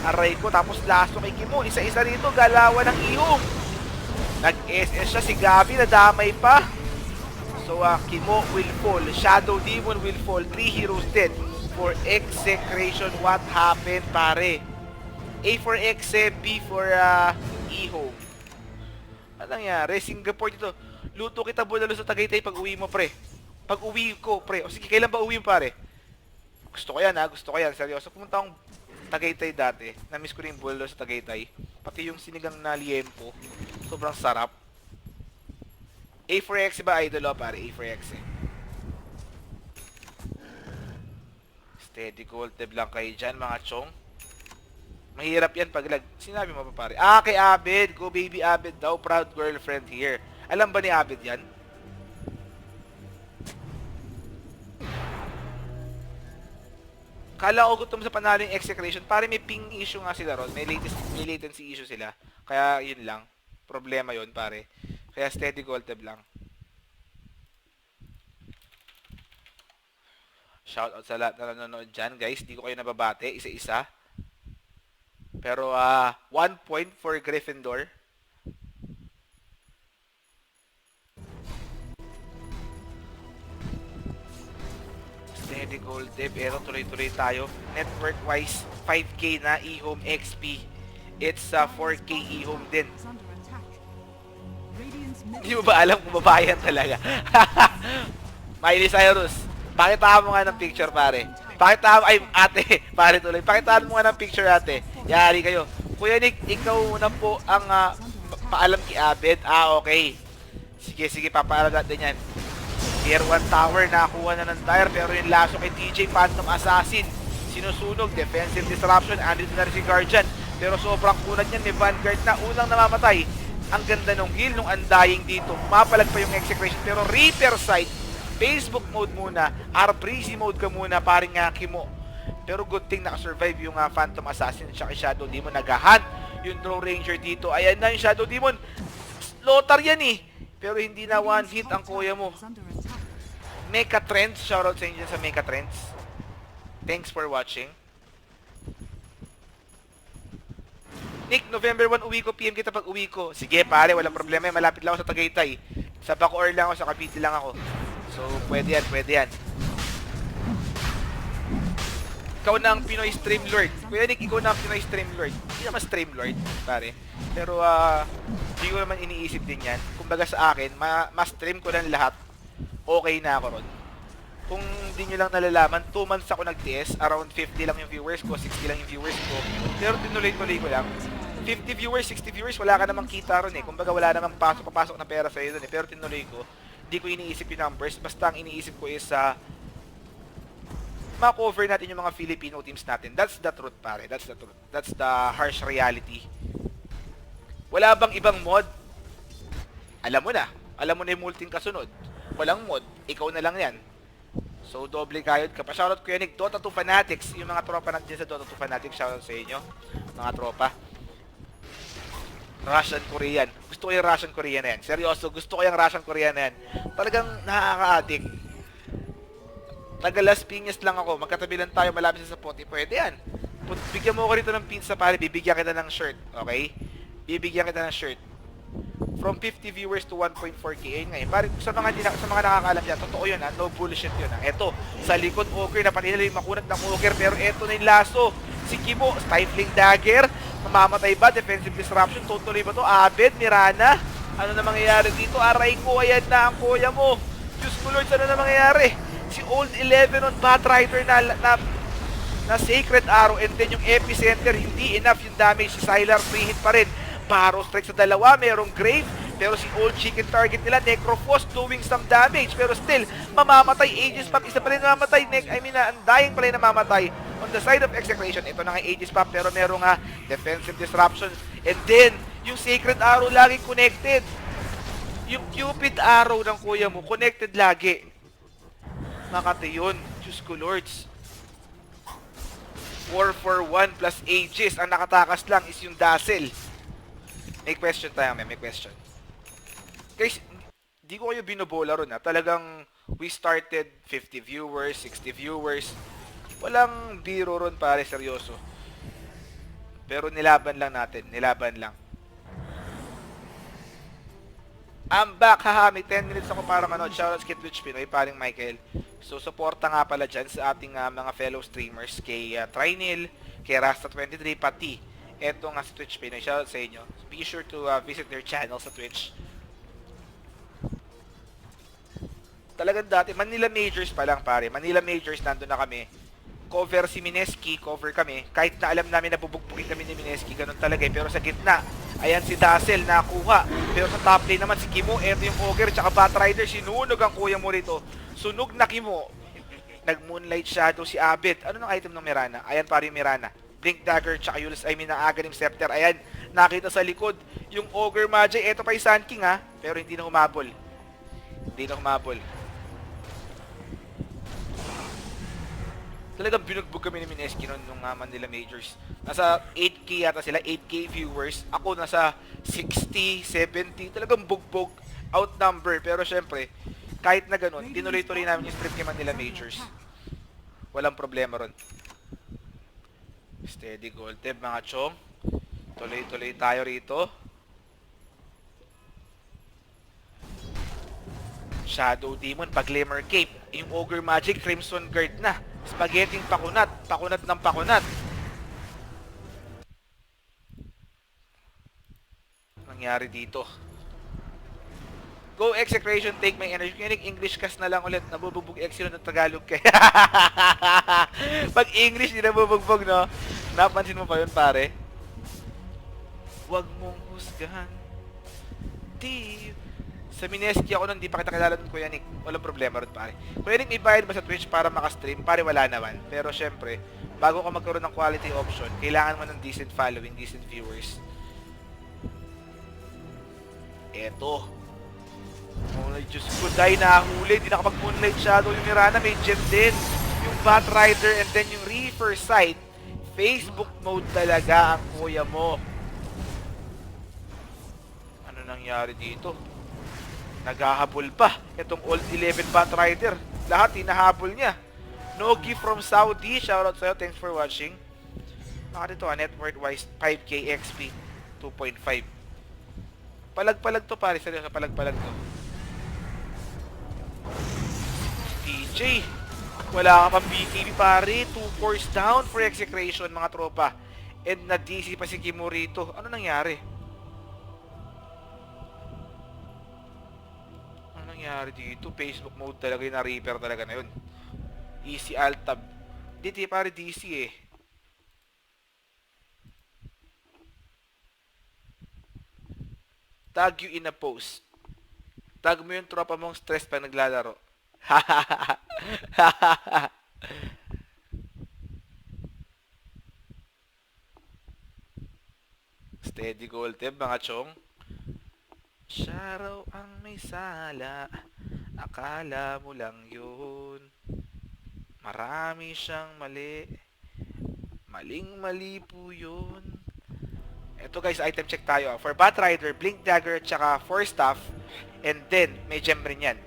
Aray ko, tapos laso kay Kimo. Isa-isa rito, galawan ng E-Home. Nag-SS siya, si Gabi nadamay pa. So, Kimo will fall. Shadow Demon will fall. 3 heroes dead. For Execration, what happened, pare? A for Exe, B for E-Home. Ano nangyari? Singapore dito. Luto kita bulalo sa Tagaytay pag uwi mo, pre. Pag uwi ko, pre. O sige, kailan ba uwi mo, pare? Gusto ko yan, ha? Gusto ko yan. Seryoso. Pumunta akong Tagaytay dati. Na-miss ko rin yung bulalo sa Tagaytay. Pati yung sinigang na liempo. Sobrang sarap. A for Exe ba, idol, o, pare? A for Exe. Steady gold tab lang kayo dyan, mga chong. Mahirap yan pag sinabi mo pa, pare. Kay Abed. Go baby Abed daw. Proud girlfriend here. Alam ba ni Abed yan? Kala ko gutom sa panalo yung Execration. Pare, may ping issue nga sila ron. May latency issue sila. Kaya yun lang. Problema yun, pare. Kaya steady gold tab lang. Shoutout sa lahat na nanonood dyan, guys. Di ko kayo nababate, isa-isa. Pero, 1 point for Gryffindor. Steady gold dip. Pero tuloy-tuloy tayo. Network-wise, 5K na E-Home XP. It's 4K E-Home din. Hindi mo ba alam kung babayan talaga? Miley Cyrus. Pakitaan mo nga ng picture, pare. Pakitaan mo, ay, ate, pare tuloy. Pakitaan mo nga ng picture, ate. Yari kayo. Kuya Nick, ikaw na po ang paalam kay Abed. Okay. Sige, papaalam natin yan. Tier 1 tower, nakakuha na ng tire. Pero yung laso kay DJ, Phantom Assassin. Sinusunog, defensive disruption. Andito na rin si Guardian. Pero sobrang kunad yan, may Vanguard na unang namamatay. Ang ganda nung heal, nung undying dito. Mapalag pa yung Execration. Pero Reaper side, Facebook mode muna, R-Breezy mode ka muna, paring Kimo. Pero good thing nakasurvive yung Phantom Assassin at Shadow Demon. Nag-hunt yung Drone Ranger dito. Ayan na yung Shadow Demon. Slaughter yan eh. Pero hindi na one hit ang kuya mo. Mecha Trends, shoutout sa inyo sa Mecha Trends. Thanks for watching. Nick, November 1 uwi ko, PM kita pag uwi ko. Sige pare, walang problema. Malapit lang ako sa Tagaytay. Sa Bacoor lang ako, sa Cavite lang ako. So, pwede yan. Ikaw na ang Pinoy Streamlord. Kuya Nick, ikaw na ang Pinoy Streamlord. Hindi naman Streamlord, pare. Pero, di ko naman iniisip din yan. Kumbaga sa akin, ma-stream ko lang lahat. Okay na ako ron. Kung hindi nyo lang nalalaman, 2 months ako nag-TS. Around 50 lang yung viewers ko, 60 lang yung viewers ko. Pero tinuloy-tuloy ko lang. 50 viewers, 60 viewers, wala ka namang kita ron eh. Kumbaga wala namang papasok na pera sa'yo dun eh. Pero tinuloy ko. Hindi ko iniisip yung numbers. Basta ang iniisip ko is ma-cover natin yung mga Filipino teams natin. That's the truth, pare. That's the truth. That's the harsh reality. Wala bang ibang mod? Alam mo na. Alam mo na yung multing kasunod. Walang mod. Ikaw na lang yan. So, doble kayod ka pa. Shoutout Kuya Nick. Dota 2 Fanatics. Yung mga tropa natin sa Dota 2 Fanatics. Shoutout sa inyo. Mga tropa. Russian Korean. Gusto ko yung Russian Korean na yan. Seryoso, gusto ko yung Russian Korean na yan. Talagang nakaka-addict. Taga Las Piñas lang ako. Magkatabi lang tayo malapit sa Pote. Pwede yan. Bigyan mo ko rito ng pizza pare. Bibigyan kita ng shirt. Okay? Bibigyan kita ng shirt. From 50 viewers to 1.4k. Ngayon, pare, sa mga nakakaalam dyan, totoo yun ha. No bullshit yun ha. Eto, sa likod ogre, napatay nila yung makunat ng ogre. Pero eto na yung laso. Si Kimo, stifling dagger. Mamamatay ba? Defensive disruption. Tutuloy ba to? Abed, Mirana. Ano na mangyayari dito? Aray ko, ayan na ang kuya mo. Diyos ko Lord, ano na mangyayari? Si Old 11 on Batrider na Sacred Arrow, and then yung Epicenter, hindi enough yung damage. Si Sylar, free hit pa rin. Barrow strike sa dalawa, merong Grave, pero si Old Chicken target nila, Necrophos doing some damage, pero still, mamamatay. Aegis Pop, isa pa rin namamatay. Undying pa rin namamatay. On the side of Execration, ito na nga Aegis Pop, pero merong defensive disruption. And then, yung Sacred Arrow laging connected. Yung Cupid Arrow ng kuya mo, connected lagi. Makati yun. Diyos ko Lords. 4-4-1 plus Aegis. Ang nakatakas lang is yung Dazzle. May question tayo, may question. Guys, di ko kayo binobola ron ha. Talagang we started 50 viewers, 60 viewers. Walang biro ron pare, seryoso. Pero nilaban lang natin, nilaban lang. I'm back, haha, may 10 minutes ako para manood. Shoutouts kay Twitch Pinoy, paring Michael. So, suporta nga pala dyan sa ating mga fellow streamers, kay Trinil, kay Rasta23, pati eto nga si Twitch Pinoy. Shoutouts sa inyo. Be sure to visit their channel sa Twitch. Talagang dati, Manila Majors pa lang pare. Manila Majors, nandun na kami. Cover si Mineski, cover kami. Kahit na alam namin na bubugbugin kami ni Mineski, ganun talaga eh. Pero sa gitna, ayan si Dazzle, nakuha. Pero sa top lane naman si Kimo, eto yung Ogre, tsaka Batrider, sinunog ang kuya mo rito. Sunog na Kimo. Nag-Moonlight Shadow si Abed. Ano ng item ng Mirana? Ayan pare yung Mirana. Blink Dagger, tsaka Yules, ang Aghanim Scepter. Ayan, nakita sa likod. Yung Ogre Magi, eto pa yung Sun King ha. Pero hindi na humabol. Hindi na humabol. Talagang binugbog kami ni Mineski noon nung Manila Majors. Nasa 8k yata sila, 8k viewers. Ako nasa 60, 70. Talagang bugbog, outnumber. Pero syempre, kahit na ganun, tinuloy-tuloy namin yung stream kay Manila Majors. Walang problema ron. Steady gold tip mga chong. Tuloy-tuloy tayo rito. Shadow Demon, pag-Glimmer Cape. Yung Ogre Magic, Crimson Guard na. Spaghetting pakunat. Pakunat ng pakunat. Nangyari dito. Go Execration, take my energy. Kaya English cast na lang ulit. Nabubugbog Exilo ng Tagalog kaya. Pag English, di nabubugbog, no? Napansin mo pa yun, pare? Huwag mong husgahan. Di... Sa Mineski ako nun, di pa kita kilala nun, Kuya Nick. Walang problema rin, pare. Kuya Nick, may bayad ba sa Twitch para makastream? Pare, wala naman. Pero syempre, bago ka magkaroon ng quality option, kailangan mo ng decent following, decent viewers. Eto. Oh, Diyos ko, dahil nahuli. Di nakapag-Moonlight Shadow yung Mirana. May gem din. Yung Batrider and then yung Reaper Sight. Facebook mode talaga ang kuya mo. Ano nangyari dito? Naghahabol pa. Itong Old 11 Batrider. Lahat hinahabol niya. Nogi from Saudi. Shoutout sa'yo. Thanks for watching. Baka dito net worth wise 5k XP. 2.5. Palag-palag to pare. Seryoso, palag-palag to. DJ. Wala ka pang BKB pare. 2 cores down for Execration mga tropa. And na-DC pa si Kimo rito. Ano nangyari? Nangyari dito, Facebook mode talaga yung na-reaper talaga na yun. Easy alt tab. Dito pare DC eh. Tag you in a post. Tag mo yung tropa mong stress pag naglalaro. Steady gold tip mga chong. Siya raw ang may sala, akala mo lang yun. Marami siyang mali, maling-mali po yun. Ito guys, item check tayo. For Batrider, Blink Dagger, tsaka 4 staff, and then may gem rin yan.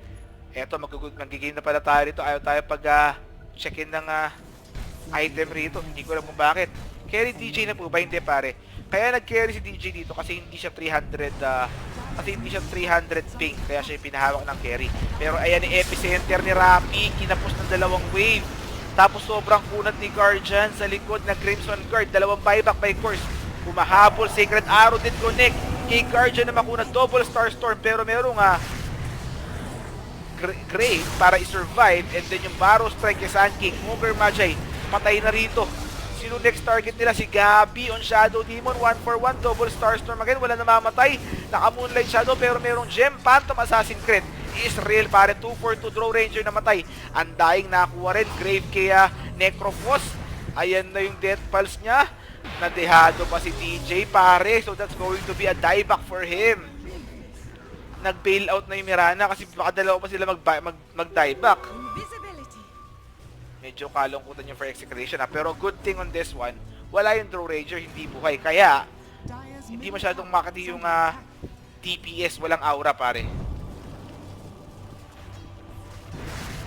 Eto, magiging na pala tayo rito. Ayaw tayo pag-check-in ng item rito. Hindi ko alam kung bakit. Carry DJ na po ba? Hindi pare. Kaya nag-carry si DJ dito kasi hindi siya 300 ping. Kaya siya pinahawak ng carry. Pero ayan ni epicenter ni Rapi. Kinapos ng dalawang wave. Tapos sobrang kunat ni Guardian sa likod ng Crimson Guard. Dalawang buyback by course. Humahabol. Sacred Arrow din connect. Kay Guardian na makunat. Double Star Storm. Pero merong Grave para i-survive. And then yung Barrow Strike kay Sand King. Ogre Magi. Patay na rito. Sino next target nila? Si Gabi on Shadow Demon. 1-for-1. Double Star Storm again. Wala namamatay. Naka-Moonlight Shadow. Pero merong Gem. Phantom Assassin Crit. Israel pare. 2-for-2 Draw Ranger namatay. Andaing nakuha rin. Grave kaya Necrophos. Ayan na yung Death Pulse niya. Nadehado pa si DJ pare. So that's going to be a dieback for him. Nag-bail out na yung Mirana kasi baka dalawa pa sila mag-dieback. Invisibility. Medyo kalungkutan yung for execution pero good thing on this one, wala yung Draw Ranger, hindi buhay. Kaya, hindi masyadong makati yung TPS, walang aura pare.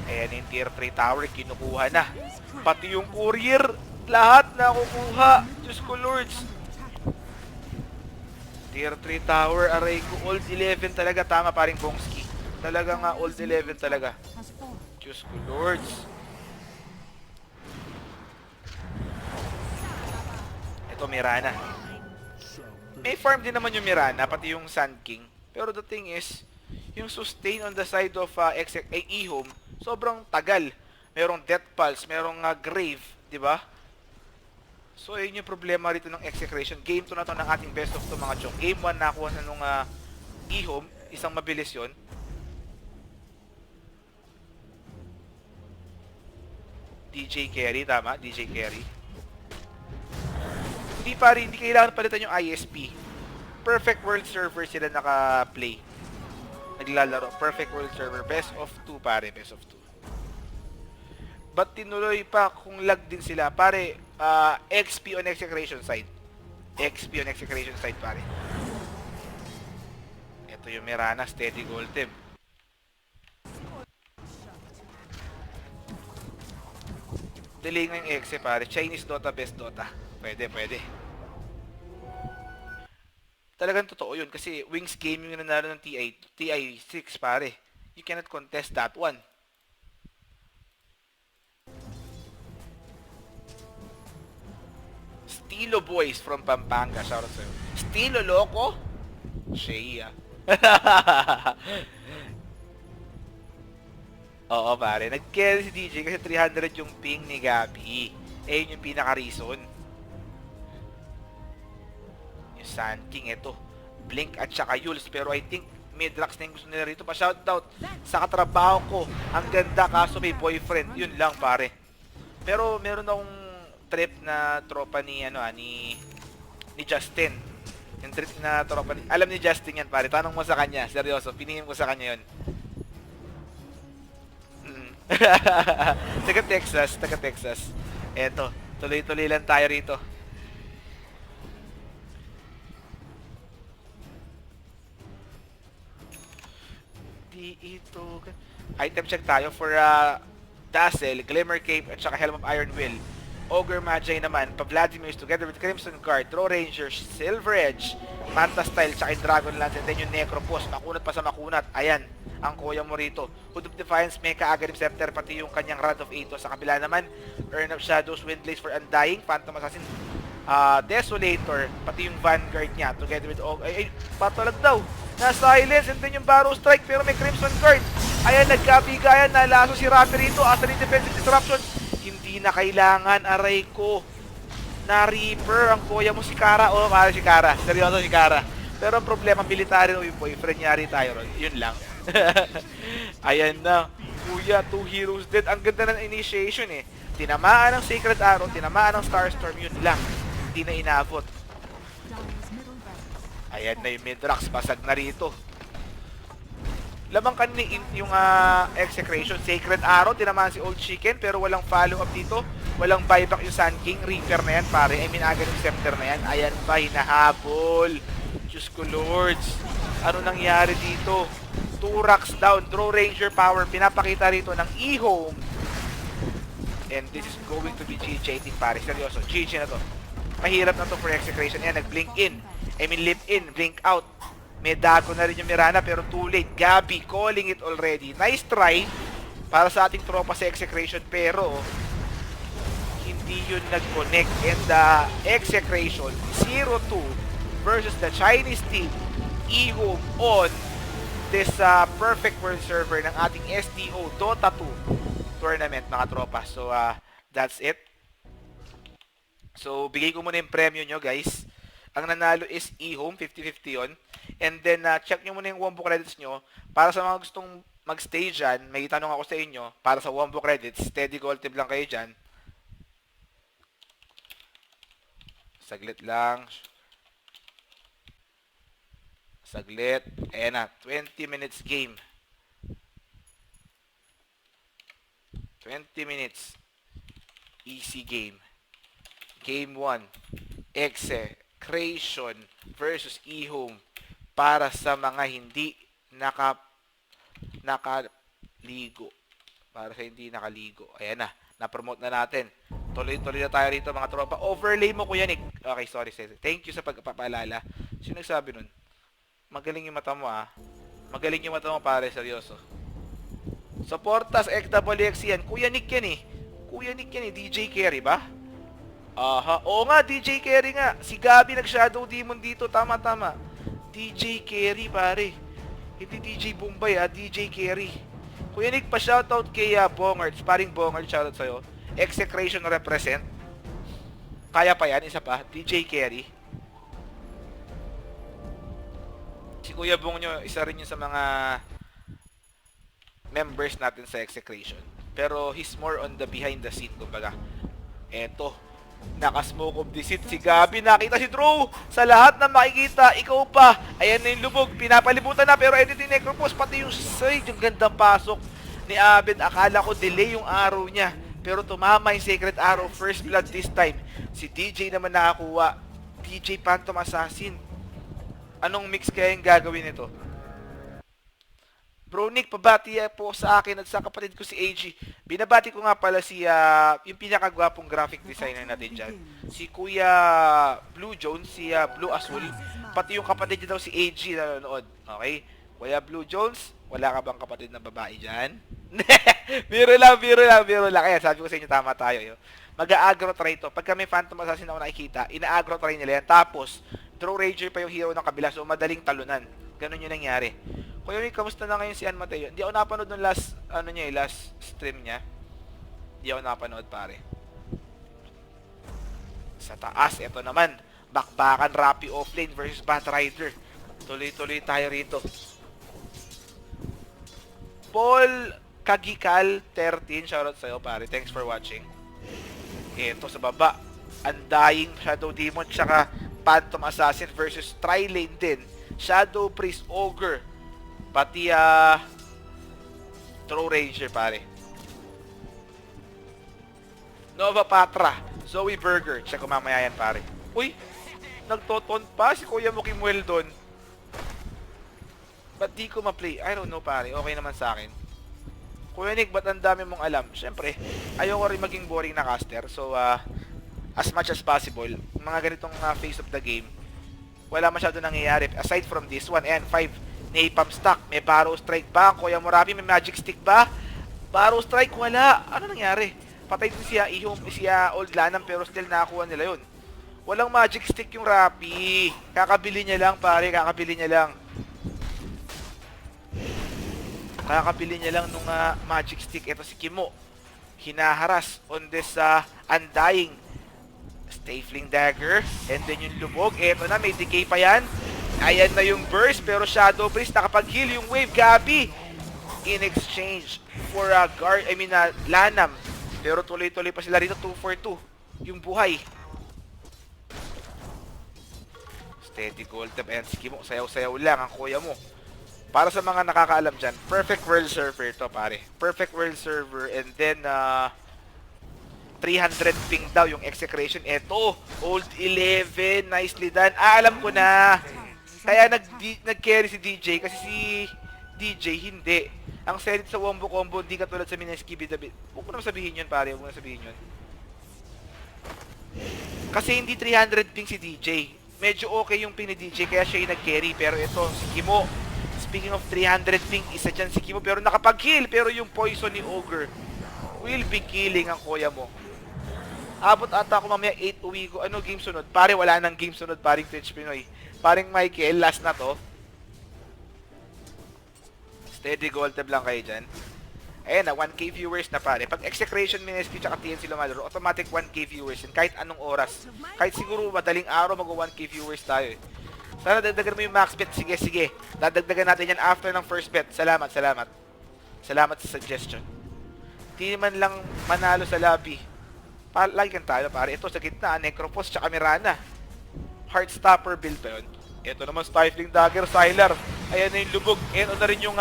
Ayan yung tier 3 tower, kinukuha na. Pati yung courier, lahat nakukuha. Diyos ko lords. Tier 3 tower, aray ko, old 11 talaga, tama paring Bongski. Talaga nga, old 11 talaga. Diyos ko lords. Ito, Mirana. May farm din naman yung Mirana, pati yung Sand King. Pero the thing is, yung sustain on the side of E-Home, sobrang tagal. Merong Death Pulse, merong Grave, di ba? So, yun yung problema rito ng execration. Game 2 na to ng ating best of 2 mga chong. Game 1 nakuha na nung E-Home. Isang mabilis yun. DJ Carry, tama? DJ Carry. Hindi pare, hindi kailangan palitan yung ISP. Perfect World Server sila naka-play. Naglalaro. Perfect World Server. Best of 2 pare. Best of 2. But tinuloy pa kung lag din sila. Pare, XP on execration side. XP on execration side, pare. Ito yung Mirana, steady gold team. Delay nga yung exe, pare. Chinese Dota, best Dota. Pwede, pwede. Talagang totoo yun. Kasi Wings Gaming yung nanalo ng TI6, pare. You cannot contest that one. Stilo Boys from Pampanga. Shoutout sa'yo. Stilo Loco? Shea. Oo pare. Nag-carry si DJ kasi 300 yung ping ni Gabi. Eh yun yung pinaka-reason. Yung Sand King ito. Blink at saka Yules. Pero I think Midrax na yung gusto nila rito. Pa-shoutout sa katrabaho ko. Ang ganda kaso may boyfriend. Yun lang pare. Pero meron akong trip na tropa ni ni Justin. Yung trip na tropa ni, alam ni Justin yan pare. Tanong mo sa kanya, seryoso, piningin ko sa kanya yun. taga Texas. Eto, tuloy-tuloy lang tayo rito. Di ito. Item check tayo for Dazzle, Glimmer Cape at saka Helm of Iron Will. Ogre Magi naman, Pa-Vladimir's together with Crimson Guard, Draw Ranger, Silver Edge, Manta Style, tsaka yung Dragon Lance, and then yung Necropos, makunat pa sa makunat. Ayan, ang kuya mo rito. Hood of Defiance, Mecha, Aghanim Scepter, pati yung kanyang Rod of Aethos. Sa kabila naman, Urn of Shadows, Windblaze for Undying, Phantom Assassin, Desolator, pati yung Vanguard niya, together with Ogre. Ay, patalag daw. Na-silence, and then yung Barrow Strike, pero may Crimson Guard. Ayan, nagkabigayan, nalaso si Rapi rito, after yung Defensive Disruption. Hindi na kailangan, aray ko. Na Reaper, ang kuya mo si Kara. Oh, mahal si Kara. Seryoso si Kara. Pero ang problema, military no, yung boyfriend niya rin tayo. Yun lang. Ayan na. Kuya, 2 heroes dead. Ang ganda ng initiation eh. Tinamaan ng Sacred Arrow, tinamaan ng Starstorm, yun lang. Hindi na inabot. Ayan na yung Midrax, basag na rito. Lamang kanina yung execration. Sacred Arrow, tinamaan si Old Chicken pero walang follow-up dito. Walang buyback yung Sand King. Reaper na yan pare. I mean, Aghanim Scepter na yan. Ayan ba, hinahabol. Diyos ko lords. Ano nangyari dito? 2 racks down. Draw Ranger power. Pinapakita rito ng E-Home. And this is going to be GG, I think, pare. Seryoso. GG na to. Mahirap na to for execution. Yan, nag-blink in. I mean, leap in. Blink out. May dago na rin yung Mirana pero too late. Gabi calling it already. Nice try para sa ating tropa sa execution pero hindi yun nag-connect. And the execution 0-2 versus the Chinese team. E-Home on this perfect world server ng ating STO Dota 2 tournament, mga tropa. So, that's it. So, bigay ko muna yung premyo nyo, guys. Ang nanalo is E-Home, 50-50 yun. And then, check nyo muna yung Wombo credits nyo. Para sa mga gustong mag-stay dyan, may tanong ako sa inyo. Para sa Wombo credits, steady gold tip lang kayo dyan. Saglit lang. Saglit. Ayan na, 20 minutes game. 20 minutes. Easy game. Game 1. Execration versus E-Home para sa mga hindi nakaligo. Para sa hindi nakaligo. Ayan na. Na-promote na natin. Tuloy-tuloy na tayo rito, mga tropa. Overlay mo, Kuya Nick. Okay, sorry. Thank you sa pagpapaalala. Sino nagsabi nun? Magaling yung mata mo, Magaling yung mata mo, pare. Seryoso. Supportas XWX yan. Kuya Nick yan eh. Kuya Nick yan eh. DJ Carry ba? Aha. Oo nga, DJ Carry nga. Si Gabi nag-Shadow Demon dito. Tama. DJ Carry, pare. Hindi DJ Bombay, DJ Carry. Kuya Nick, pa-shoutout kay Bongards. Paring Bongards, shoutout sa'yo. Execration represent. Kaya pa yan, isa pa. DJ Carry. Si Kuya Bong nyo, isa rin yun sa mga members natin sa execration. Pero he's more on the behind the scene, kumbaga. Eto, naka-smoke of the seat si Gabi. Nakita si Drew. Sa lahat na makikita, ikaw pa. Ayan na yung lubog. Pinapalibutan na pero editing necropos. Pati yung side, yung gandang pasok ni Abed. Akala ko delay yung arrow niya. Pero tumama yung Sacred Arrow. First blood this time. Si DJ naman nakakuha. DJ Phantom Assassin. Anong mix kaya yung gagawin nito? Bro Nick, pabati po sa akin at sa kapatid ko si AG. Binabati ko nga pala si yung pinakagwapong graphic designer natin dyan. Si Kuya Blue Jones, si Blue Azul. Pati yung kapatid niya daw si AG na nanonood. Okay? Kuya Blue Jones, wala ka bang kapatid na babae dyan? biro lang. Kaya sabi ko sa inyo, tama tayo. Mag-a-aggro try to. Pagka may Phantom Assassin ako nakikita, ina-aggro try nila yan. Tapos, Draw Ranger pa yung hero ng kabila. So, madaling talunan. Ganun yung nangyari. Kuya Nick, kamusta na ngayon si Ann Mateo? Hindi ako napanood ng last stream niya. Hindi ako napanood, pare. Sa taas, ito naman. Bakbakan Rappi offlane versus Batrider. Tuloy-tuloy tayo rito. Paul Kagikal 13, shoutout sa'yo, pare. Thanks for watching. Ito sa baba. Undying Shadow Demon tsaka Phantom Assassin versus Tri-Lane din. Shadow Priest Ogre. Pati Throw Ranger, pare. Nova Patra, Zoe Burger. Check ko mamaya yan, pare. Uy, nagtoton pa si Kuya Mukimuel doon. Ba't di ko ma-play? I don't know, pare. Okay naman sa akin. Kuya Nick, ba't ang dami mong alam? Siyempre, ayoko rin maging boring na caster. So, as much as possible, mga ganitong phase of the game, wala masyado nangyayari. Aside from this one, and 5 Napalm stock. May Barrow Strike ba? Kuya Murabi, may Magic Stick ba? Barrow Strike, wala. Ano nangyari? Patay din siya, Old Lanam, pero still nakakuha nila yun. Walang Magic Stick yung Rappi. Kakabili niya lang, pare. Kakabili niya lang. Kakabili niya lang nung Magic Stick. Ito si Kimo. Hinaharas on this Undying Stifling Dagger. And then yung lubog. Ito na, may decay pa yan. Ayan na yung burst, pero Shadow Priest nakapag-heal yung wave. Gabi in exchange for Lanam. Pero tuloy-tuloy pa sila rito. 2-4-2 yung buhay. Steady gold tap. And si Kimo, sayaw-sayaw lang ang kuya mo. Para sa mga nakakaalam dyan, perfect world server to, pare. Perfect world server. And then 300 ping daw yung execration. Eto, old 11. Nicely done. Alam ko na. Kaya nag-carry si DJ kasi si DJ, hindi. Ang Zenith sa wombo combo, hindi katulad sa Mineskibi David. Huwag mo naman sabihin yun, pare. Huwag mo naman sabihin yun. Kasi hindi 300 ping si DJ. Medyo okay yung ping ni DJ, kaya siya yung nag-carry. Pero ito, si Kimo. Speaking of 300 ping, isa dyan si Kimo. Pero nakapag-kill. Pero yung poison ni Ogre will be killing ang kuya mo. Abot ata ako mamaya 8 uwi ko. Ano game sunod? Pare, wala nang game sunod, paring Twitch Pinoy. Paring Michael, last na to. Steady gold tab lang kayo dyan. Ayan na, 1k viewers na pare. Pag Execration, Minescu, tsaka TNC lumalaro, automatic 1k viewers yun. Kahit anong oras. Kahit siguro madaling araw, mag-1k viewers tayo eh. Sana dagdagan mo yung max bet. Sige, sige. Dadagdagan natin yan after ng first bet. Salamat, salamat. Salamat sa suggestion. Di man lang manalo sa lobby. Lagi kang talo pare. Ito sa gitna, Necropos tsaka Mirana. Heartstopper build pa yun. Ito naman Stifling Dagger, Sylar. Ayan na yung lubog. Ayan na rin yung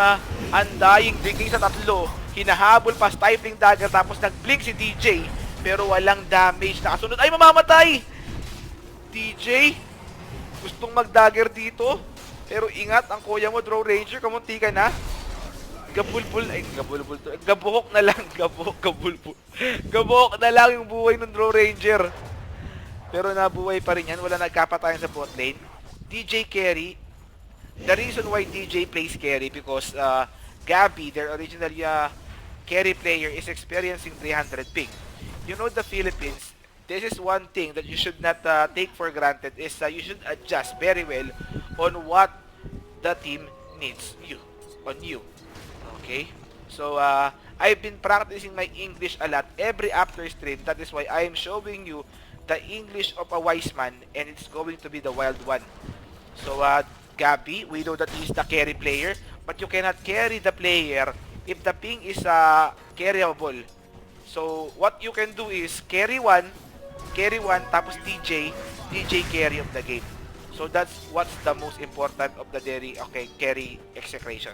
Undying Drinking sa tatlo. Hinahabol pa Stifling Dagger tapos nag-blink si DJ. Pero walang damage. Nakasunod. Ay, mamamatay! DJ, gustong mag-dagger dito. Pero ingat, ang kuya mo, Draw Ranger, kamunti ka na. Gabulbul, ay gabulbul to. Gabuhok na lang, gabulbul. Gabuhok na lang yung buhay ng Draw Ranger. Pero nabuhay pa rin yan, wala nagkapatayan sa bot lane. DJ carry. The reason why DJ plays carry because Gabby, their original carry player, is experiencing 300 ping. You know the Philippines, this is one thing that you should not take for granted is you should adjust very well on what the team needs on you. Okay? So, I've been practicing my English a lot every after stream. That is why I am showing you the English of a wise man and it's going to be the wild one. So, Gabby, we know that he is the carry player, but you cannot carry the player if the ping is carryable. So, what you can do is carry one, tapos DJ carry of the game. So, that's what's the most important of the carry execution.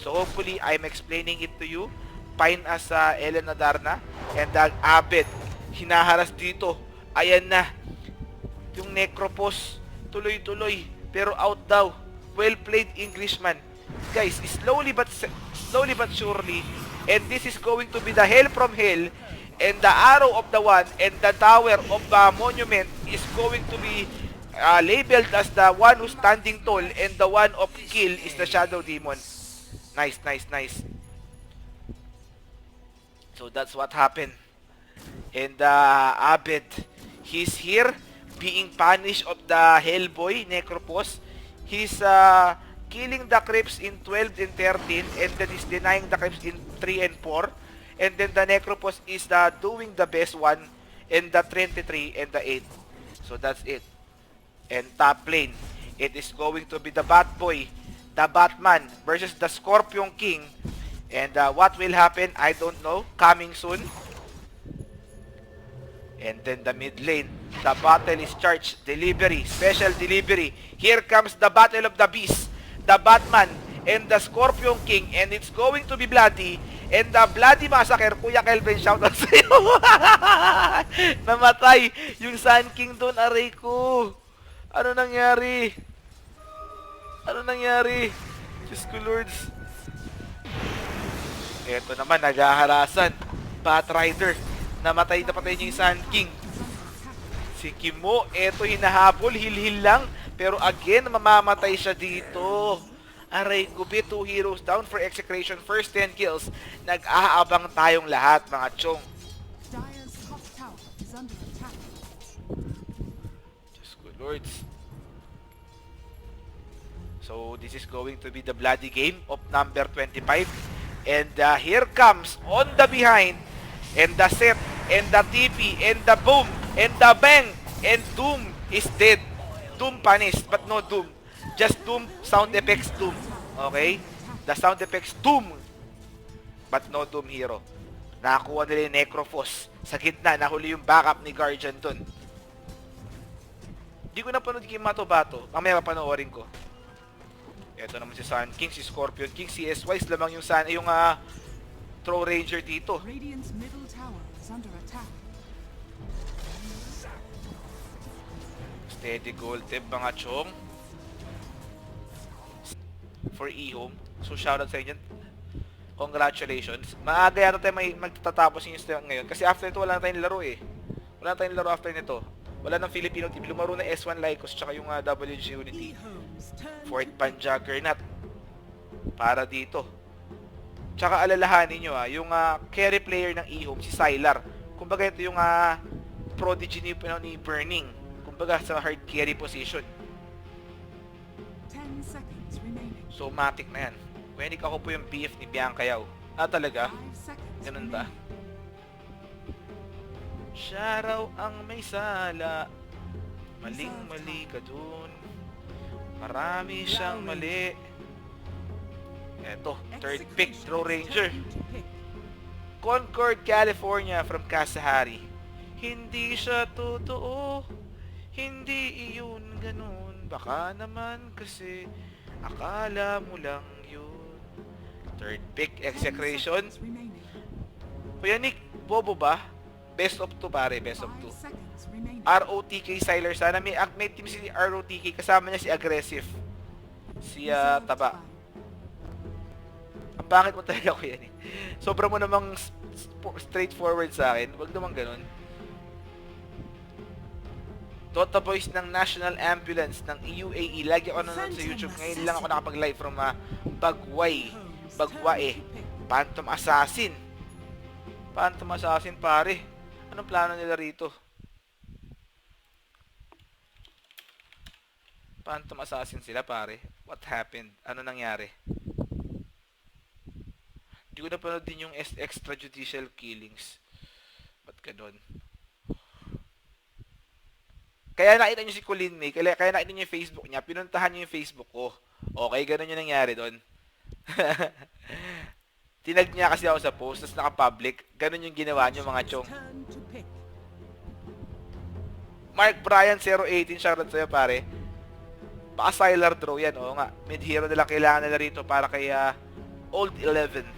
So, hopefully, I'm explaining it to you. Fine as Elena Darna and Abed. Hinaharas dito. Ayan na. Yung Necropos. Tuloy-tuloy. Pero out daw. Well played, Englishman. Guys, slowly but surely. And this is going to be the hell from hell. And the arrow of the one and the tower of the monument is going to be labeled as the one who's standing tall. And the one of kill is the Shadow Demon. Nice, nice, nice. So that's what happened. And Abed, he's here being punished of the Hellboy, Necropos. He's killing the creeps in 12 and 13 and then he's denying the creeps in 3 and 4. And then the Necropos is doing the best one in the 23 and the 8. So that's it. And top lane, it is going to be the Batboy, the Batman versus the Scorpion King. And what will happen, I don't know. Coming soon. And then the mid lane, the battle is charged. Delivery, special delivery. Here comes the battle of the beast, the Batman and the Scorpion King. And it's going to be bloody. And the bloody massacre, Kuya Kelvin, shoutout sa'yo. Namatay yung Sun King doon, aray ko. Ano nangyari? Ano nangyari? Diyos ko, Lords. Eto naman, naghaharasan. Batrider. Namatay na patay niya yung Sun King. Si Kimo, eto hinahabol, hil-hil lang. Pero again, mamamatay siya dito. Aray ko, 2 heroes down for execution. First 10 kills. Nag-aabang tayong lahat, mga chong. Dire's top tower is under attack. Diyos ko, Lords. So, this is going to be the bloody game of number 25. And here comes, on the behind, and the set, and the TP, and the boom, and the bang, and Doom is dead. Doom punished, but no Doom. Just Doom, sound effects Doom. Okay? The sound effects Doom, but no Doom hero. Nakakuha nila yung Necrophos. Sa gitna, nahuli yung backup ni Guardian dun. Di ko napanood yung Mato-Bato. Mamaya mapanoorin ko. Ito naman si Sun King, si Scorpion King, si S-Wise lamang yung Throw Ranger dito. Radiant's middle tower is under attack. Steady gold tip mga chong. For E-Home. So, shoutout sa inyo. Congratulations. Maaga yata tayo magtatapos yung stream ngayon. Kasi after ito, wala na tayong laro eh. Wala na tayong laro after nito. Wala nang Filipino team. Lumaro na S1 Lycos tsaka yung WG Unity. E-homes turn Fourth to pan Juggernaut. Para dito. Tsaka alalahanin nyo yung carry player ng E-home, si Sylar. Kumbaga ito yung prodigy ni Burning. Kumbaga sa hard carry position. 10 seconds remaining. So, matic na yan. Pwede ako po yung BF ni Bianca Yao. Talaga? 5 seconds Ganun ba? remaining. Siya raw ang may sala. Maling-mali ka dun. Marami siyang mali. Eto, third pick, Throw Ranger. Turn to pick. Concord, California from Kasahari. Hindi siya totoo. Hindi iyon ganun. Baka naman kasi akala mo lang yun. Third pick, 10 Execration. seconds remaining. Kuya Nick, bobo ba? Best of 2 pare, best of 2. 5 seconds remaining. ROTK Sylar, sana may team si ROTK, kasama niya si Aggressive. Si Reserve Taba. time. Ang pangit mo talaga, Kuya Nick. Sobra mo namang straightforward sa akin. Wag naman ganun. Dota Boys ng National Ambulance ng UAE. Lagi ako nanonood sa YouTube. Ngayon lang ako nakapag-live from Bagway. E-homes Bagwae. turn to pick. Phantom Assassin. Phantom Assassin, pare. Anong plano nila rito? Phantom Assassin sila, pare. What happened? Ano nangyari? Hindi ko napanood din yung extrajudicial killings. Ba't ganun? Kaya nakita nyo si Colin May, kaya nakita nyo yung Facebook niya, pinuntahan nyo yung Facebook ko. Okay, ganun yung nangyari doon. Tinag niya kasi ako sa post, tapos naka-public. Ganun yung ginawa nyo mga chong. Turn to pick. Mark Bryan 018, shoutout sa'yo pare. Baka Sylar draw yan, oo nga. Mid-hero nila kailangan nila rito para kay Old 11.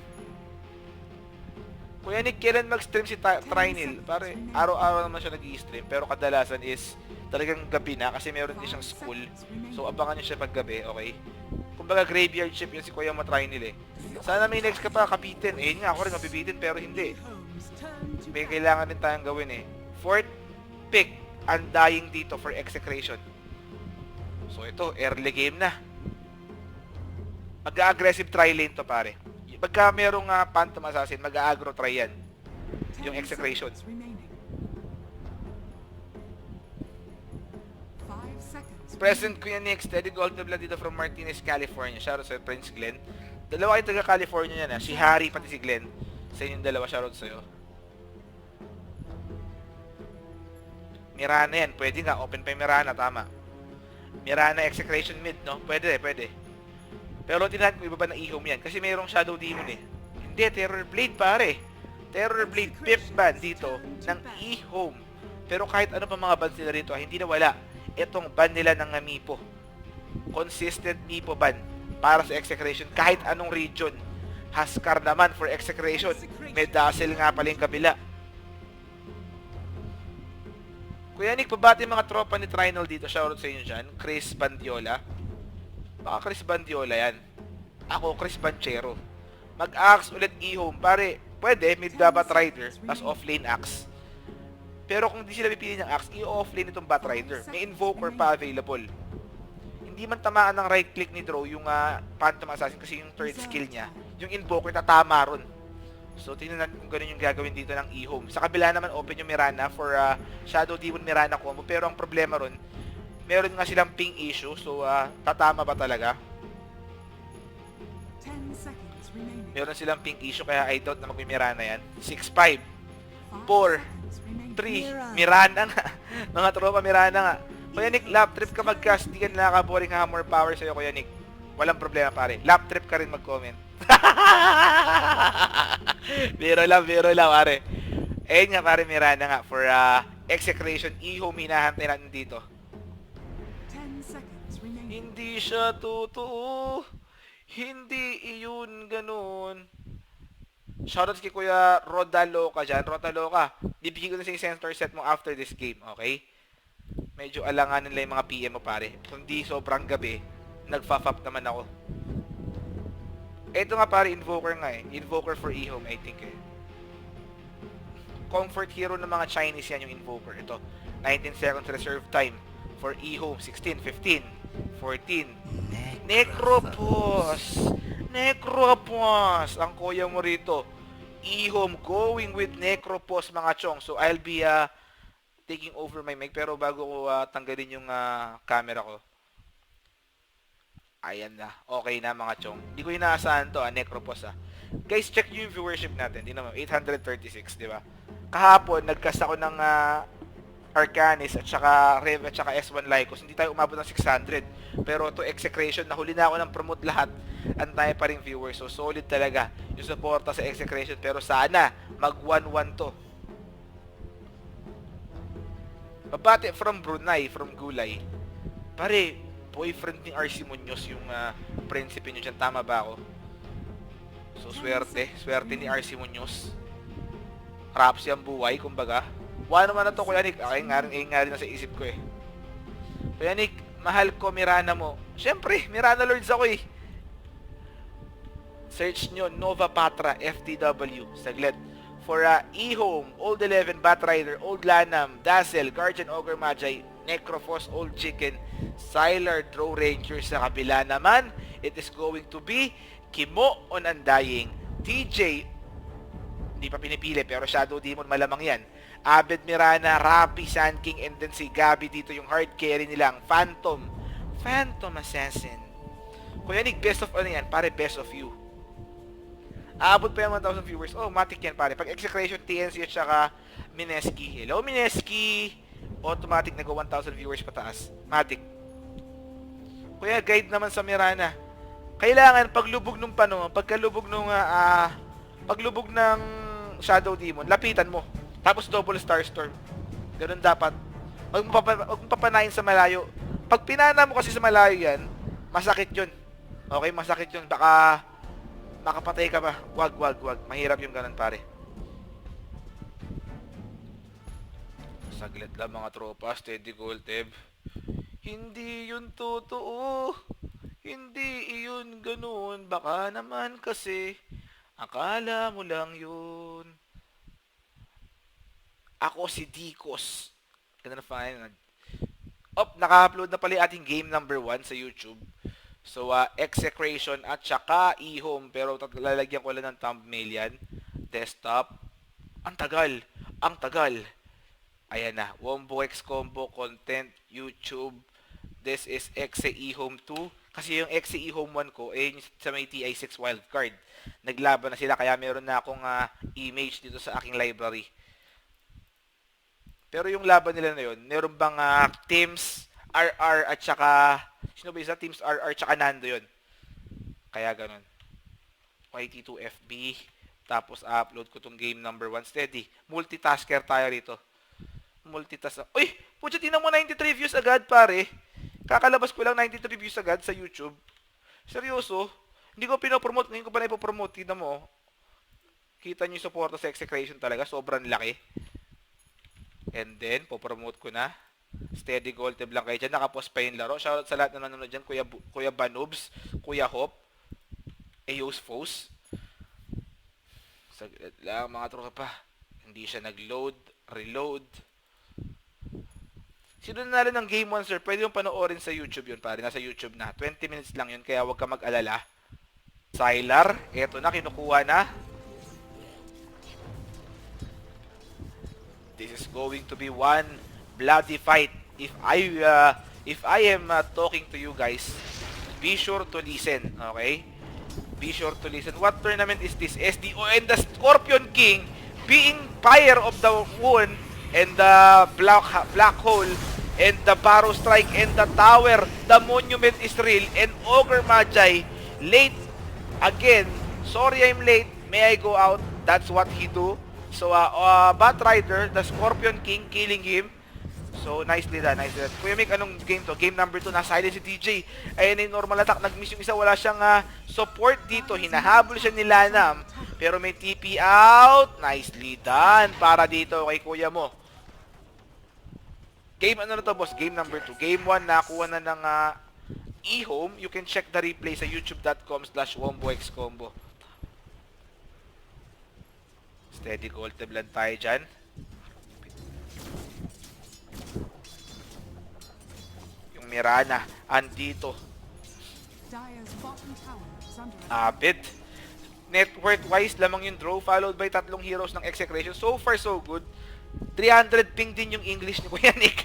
Kuya Nick, kailan mag-stream si Trinil? Pare, araw-araw naman siya nag-i-stream, pero kadalasan is talagang gabi na kasi meron din siyang school. So abangan niyo siya pag gabi, okay? Kumbaga graveyard shift yun si Kuya mo Trinil eh. Sana may next ka pa kapitin. Eh nga, ako rin mabibitin pero hindi. E-homes turn to May pick. kailangan din tayong gawin eh. Fourth pick, undying dito for execration. So ito, early game na. Mag-aggressive try lane to pare. Pagka merong Phantom Assassin, mag-aggro try yan. 10 Yung execration. seconds remaining. 5 seconds Present Kuya Nick, steady gold na blood dito from Martinez, California. Shoutout sa Prince Glenn. Dalawa kayo taga California yan Si Harry pati si Glenn. Sa inyong dalawa, shoutout sa'yo. Mirana yan. Pwede nga. Open pa yung Mirana. Tama. Mirana execration mid, no? Pwede, pwede. Pero tinahan ko iba ba na E-home yan? Kasi mayroong Shadow Demon eh. Hindi, Terror Blade pare. Terror Blade 5th ban dito ng E-home. Pero kahit ano pa mga bans nila rito, hindi na wala. Itong ban nila ng Mipo. Consistent Mipo ban para sa execration kahit anong region. Huskar naman for execration. May Dazzle nga pala yung kabila. Kuya Nick, pabati mga tropa ni Trinal dito. Shoutout sa inyo dyan. Chris Bandiola. Baka Chris Bandiola yan. Ako, Chris Banchero. Mag-axe ulit E-home. Pare, pwede, mid Bat Rider, as off-lane axe. Pero kung di sila pipili ng axe, i-offlane itong Bat Rider. May Invoker pa available. Hindi man tamaan ng right click ni Draw yung Phantom Assassin kasi yung third skill niya. Yung Invoker tatama ron. So, tingnan natin kung ganun yung gagawin dito ng E-home. Sa kabila naman, open yung Mirana for Shadow Demon Mirana combo. Pero ang problema ron, meron nga silang ping issue. So, tatama ba talaga? 10 seconds remaining. Meron silang ping issue kaya I doubt na mag-Mirana yan. 6-5, 4, 3, Mirana nga. Mga tropa, Mirana nga. Kuya Nick, lap trip ka mag-cast. Di ka nakaka-boring hammer power sa'yo, Kuya Nick. Walang problema, pare. Lap trip ka rin mag-comment. Biro lang, pare. Ayun nga, pare, Mirana nga. For execration, E-home, hinahantay natin dito. 10 seconds remaining. Hindi siya totoo. Hindi iyon ganun. Shoutout kay Kuya Rodaloka dyan. Rodaloka, bibigyan ko na sa yung sensor set mo after this game, okay? Medyo alanganin lang yung mga PM mo, pare. Kung di sobrang gabi, nagfa-fap naman ako. Ito nga pare, Invoker nga eh. Invoker for E-Home, I think eh. Comfort hero ng mga Chinese yan yung Invoker. Ito, 19 seconds reserve time for E-Home. 16, 15, 14. Necropos! Necropos! Ang kuya mo rito. E-Home going with Necropos mga chong. So I'll be taking over my mic. Pero bago ko tanggalin yung camera ko. Ayan na. Okay na mga chong. Hindi ko inaasahan to Necropos Guys, check nyo yung viewership natin. Di naman, 836, di ba? Kahapon, nagcast ako ng Arcanis at saka Rev at saka S1 Lycos. Hindi tayo umabot ng 600. Pero to Execration, nahuli na ako ng promote lahat. Antay pa rin viewers. So solid talaga yung suporta sa Execration. Pero sana mag 1-1 to. Babati from Brunei, from Gulay. Pare, boyfriend ni RC Munoz yung prinsipe nyo dyan. Tama ba ako? So swerte. Swerte ni RC Munoz. Raps yung buhay, kumbaga. Wala naman na to, Kuya Nick. Ay, nga rin nasa isip ko eh. Kuya Nick, mahal ko Mirana mo. Siyempre, Mirana Lords ako eh. Search nyo, Nova Patra, FTW. Saglit. For E-Home, Old 11, Batrider, Old Lanam, Dazzle, Guardian Ogre Magi, Necrophos, Old Chicken, Sylar, Draw Ranger. Sa kabila naman, it is going to be Kimo on Undying, TJ, hindi pa pinipili pero Shadow Demon malamang yan. Abed Mirana, Rappi, Sand King, and then si Gabi dito yung hard carry nilang Phantom Assassin. Kuya Nick, best of ano yan? Pare, best of you. Aabot pa yung 1,000 viewers. Oh, matic yan pare. Pag Execration, TNC at saka Mineski. Hello Mineski! Automatic nag 1,000 viewers pataas. Matic. Kuya, guide naman sa Mirana. Kailangan paglubog nung pagkalubog nung paglubog ng Shadow Demon, lapitan mo. Tapos double Star Storm. Ganun dapat. Huwag mo papanayin sa malayo. Pag pinana mo kasi sa malayo yan, masakit yun. Okay, masakit yun. Baka makapatay ka pa. Wag. Mahirap yung ganun, pare. Saglit lang mga tropa. Steady gold, Teb. Hindi yun totoo. Hindi yun ganun. Baka naman kasi akala mo lang yun. Ako si Dikos. Ganda na fine. Naka-upload na pala yung ating game number 1 sa YouTube. So, Execration at saka E-Home. Pero lalagyan ko lang ng thumbnail yan. Desktop. Ang tagal. Ayan na. Wombo X Combo Content YouTube. This is Exe E-Home 2. Kasi yung Exe E-Home 1 ko, sa may TI6 wildcard. Naglaban na sila, kaya meron na akong image dito sa aking library. Pero yung laban nila na yun, meron bang Teams RR at saka, sino ba isa? Teams RR at saka Nando yun. Kaya ganun. YT2FB. Tapos upload ko tong game number 1. Steady. Multitasker tayo rito. Uy! Pucha, tinan mo 93 views agad, pare. Kakalabas ko lang 93 views agad sa YouTube. Seryoso? Hindi ko pinopromote. Ngayon ko pa na ipopromote. Tignan mo. Kita nyo yung support sa Execration talaga. Sobrang laki. And then, popromote ko na. Steady gold tab lang kayo dyan. Nakapost pa yung laro. Shoutout sa lahat na nanonood dyan. Kuya Banubs. Kuya Hop. Eos Fos. Saglit lang mga tropa. Hindi siya nag-load. Reload. Sino na rin ng Game 1, sir? Pwede yung panoorin sa YouTube yun, pare. Nasa YouTube na. 20 minutes lang yun, kaya huwag ka mag-alala. Sylar. Eto na, kinukuha na. This is going to be one bloody fight. If I am talking to you guys, be sure to listen, okay? Be sure to listen. What tournament is this? SDO and the Scorpion King being Fire of the Moon and the Black Hole and the Barrow Strike and the Tower. The Monument is real and Ogre Magi late again. Sorry I'm late. May I go out? That's what he do. So, Batrider, the Scorpion King, killing him. So, nicely done, nicely done. Kuya Mick, anong game to? Game number 2, nasa-silent si DJ. Ayun yung normal attack. Nag-miss yung isa, wala siyang support dito. Hinahabol siya ni Lanam. Pero may TP out. Nicely done. Para dito kay kuya mo. Game ano na to, boss? Game number 2. Game 1, nakuha na ng eHome, you can check the replay sa youtube.com/womboxcombo. Steady gold tab lang tayo dyan. Yung Mirana, andito. Dire's bottom tower is under Abid. Net worth wise, lamang yung draw, followed by 3 heroes ng execration. So far, so good. 300 ping din yung English ni Kuya Nick.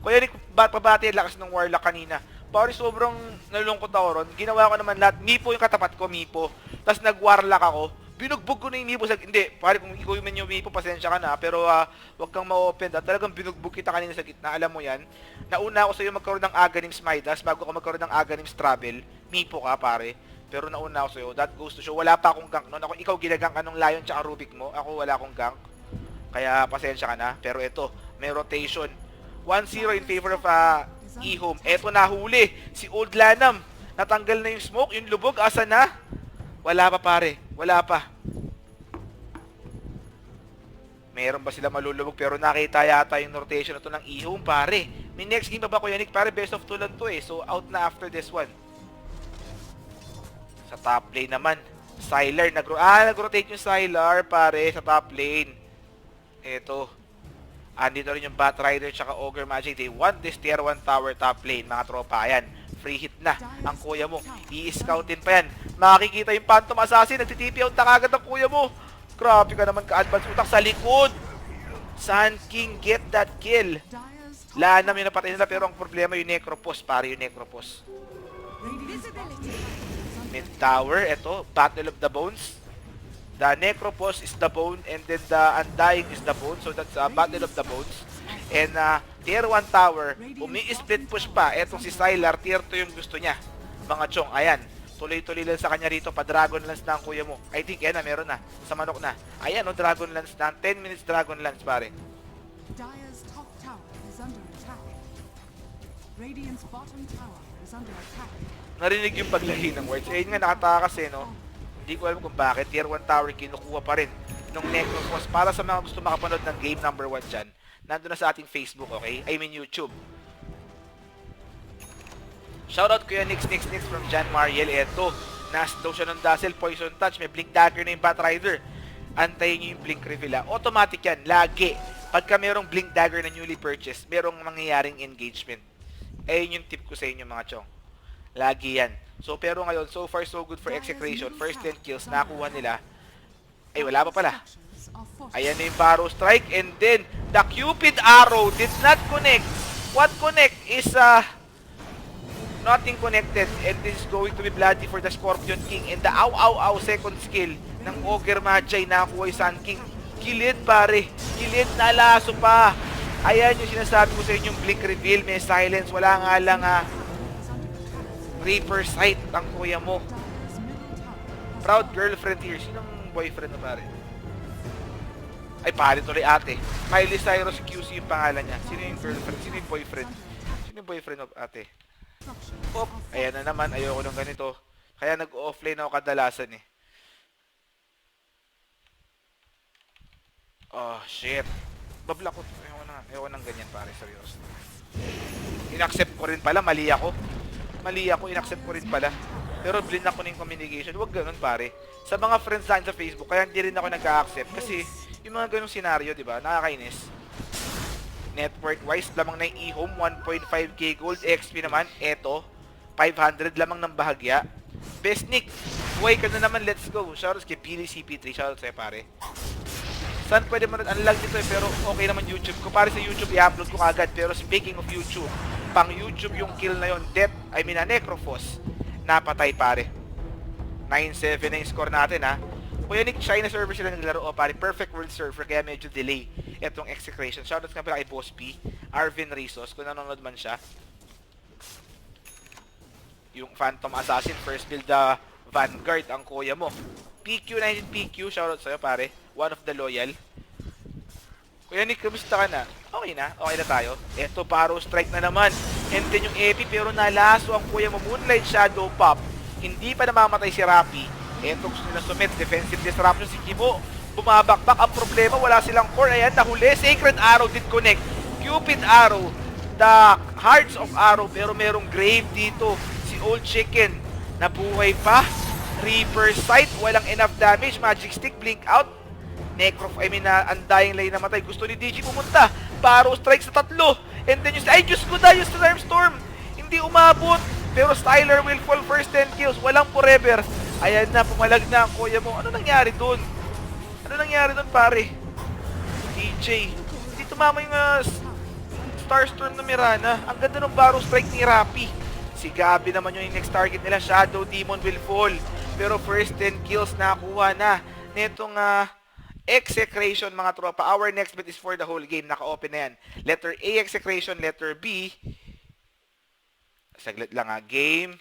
Kuya Nick, pabati ang lakas ng Warlock kanina. Pare, sobrang nalulungkot ako ron. Ginawa ko naman lahat. Mipo yung katapat ko, Mipo. Tapos nag-Warlock ako. Binugbog ko na yung Mipo. Hindi, pare, kung ikaw yung Mipo, pasensya ka na. Pero wag kang ma-open. Talagang binugbog kita kanina sa gitna. Alam mo yan. Nauna ako sa'yo magkaroon ng Aghanims Midas bago ako magkaroon ng Aghanims Travel. Mipo ka, pare. Pero nauna ako sa'yo. That goes to show. Wala pa akong gank noon. Ikaw ginagank ka nung Lion tsaka Rubik mo. Ako wala akong gank. Kaya pasensya ka na. Pero ito, may rotation. 1-0 in favor of eHome. Eto nahuli. Si Old Lanam. Natanggal na yung smoke. Yung lubog, asa na? Wala pa, pare. Wala pa. Meron ba sila malulubog? Pero nakita yata yung rotation na to ng eHome, pare. May next game pa ba, Kuya Nick? Pare, best of 2 lang to eh. So, out na after this one. Sa top lane naman. Sylar. Nag-rotate yung Sylar, pare, sa top lane. Eto. Andito rin yung Batrider tsaka Ogre Magic. They want this tier 1 tower top lane, mga tropa. Ayan. Free hit na ang kuya mo. I-scoutin pa yan. Makikita yung Phantom Assassin. Nagtitipi out na kagad ang kuya mo. Grabe ka naman ka-advance utak sa likod. Sun King get that kill. Dire's top Lanam yung napatay nila pero ang problema yung Necropos. Pare yung Necropos. Radiant's bottom tower is under Mid tower. Eto. Battle of the Bones. The Necropos is the bone and then the Undying is the bone. So that's Battle of the Bones. And tier 1 tower, umi-split push pa. Etong si Sylar, tier 2 yung gusto niya. Mga chong, ayan. Tuloy-tuloy lang sa kanya rito. Pa-Dragon Lance na ang kuya mo. I think, yan na, meron na. Sa manok na. Ayan, Dragon Lance na. 10 minutes Dragon Lance, pare. Dire's top tower is under attack. Radiant's bottom tower is under attack. Narinig yung paglagi ng words. Eh, yun nga, nakatakas eh, no? Hindi ko alam kung bakit. Tier 1 tower, kinukuha pa rin nung Necropos. Para sa mga gusto makapanood ng game number 1 dyan, nandun na sa ating Facebook, okay? I mean YouTube. Shoutout Kuya Nix from Jan Mariel. Eto, nas daw siya ng Dazzle, Poison Touch, may Blink Dagger na yung Batrider. Antayin nyo yung Blink Reveal. Automatic yan, lagi. Pagka merong Blink Dagger na newly purchased, merong mangyayaring engagement. Ayun yung tip ko sa inyo mga chong. Lagi yan. So, pero ngayon, so far so good for execration. First 10 kills, nakuha nila. Ay, wala pa pala. Structures are fortified. Ayan na yung Barrow Strike. And then, the Cupid Arrow did not connect. What connect is nothing connected. And this is going to be bloody for the Scorpion King. And the ow second skill ng Ogre Magi nakakuha yung Sun King. Kilid, pare. Kilid na laso pa. Ayan yung sinasabi ko sa inyo, yung Blink Reveal. May silence. Wala nga lang Reaper Sight ang kuya mo. Dire's middle tower has Proud girlfriend here. Sinong boyfriend na pare? Ay, pare tuloy ate. Miley Cyrus QC yung pangalan niya. Sino yung girlfriend? Sino yung boyfriend? Sino yung boyfriend of ate? structures Pop! are Ayan na naman. Ayoko ng ganito. Kaya nag-offline ako kadalasan eh. Oh, shit. Babla ko. Ayoko ng ganyan pare. Seryoso. Inaccept ko rin pala. Mali ako. Inaccept ko rin pala. Pero blinak ko na yung communication. Huwag ganun pare. Sa mga friends natin sa Facebook, kaya hindi rin ako nag-accept. Kasi yung mga ganung senaryo, di ba? Nakakainis. Network wise, lamang na yung eHome, 1.5k gold. XP naman, eto, 500 lamang ng bahagya. Best Nick, buhay ka na naman, let's go. Shoutouts kay Pili CP3, shoutouts sa'yo pare. Saan pwede mo rin, ang lag dito eh, pero okay naman YouTube ko. Pare sa YouTube, i-upload ko kagad. Pero speaking of YouTube, pang YouTube yung kill na yon, Necrophos, napatay pare. 9-7 na yung score natin ha. Kuya Nick, China server sila naglaro. O pare, perfect world server, kaya medyo delay itong execration. Shoutouts nga pala kay Boss P, Arvin Rizos, kung nanonood man siya. Yung Phantom Assassin, first build Vanguard ang kuya mo. PQ19 PQ, shoutout sa'yo pare. One of the loyal. Kuya Nick, kamusta ka na? Okay na tayo. Eto, Barrow Strike na naman. And then yung EP, pero nalaso ang kuya mo. Moonlight Shadow Pop. Hindi pa namamatay si Rappi. Eto, gusto nila sumit. Defensive disruption si Kibo. Bumabakbak. Ang problema, wala silang core. Ayan, nahuli. Sacred Arrow did connect. Cupid Arrow. the Hearts of Arrow, pero merong Grave dito. Si Old Chicken, nabuhay pa. Reaper Sight, walang enough damage. Magic Stick, Blink Out. Undying Lane namatay. Gusto ni DG pumunta. Barrow Strike sa 3. And then ay, Diyos ko na, yung Storm. Hindi umabot. Pero Styler will fall first 10 kills. Walang forever. Ayan na, pumalag na ang kuya mo. Ano nangyari dun? Pare? DJ. Hindi tumama yung Starstorm na Mirana. Ang ganda ng Barrow Strike ni Rappi. Si Gabi naman yung next target nila. Shadow Demon will fall. Pero first 10 kills nakuha na netong Execration, mga tropa. Our next bet is for the whole game. Naka-open na yan. Letter A, Execration. Letter B, saglit lang game.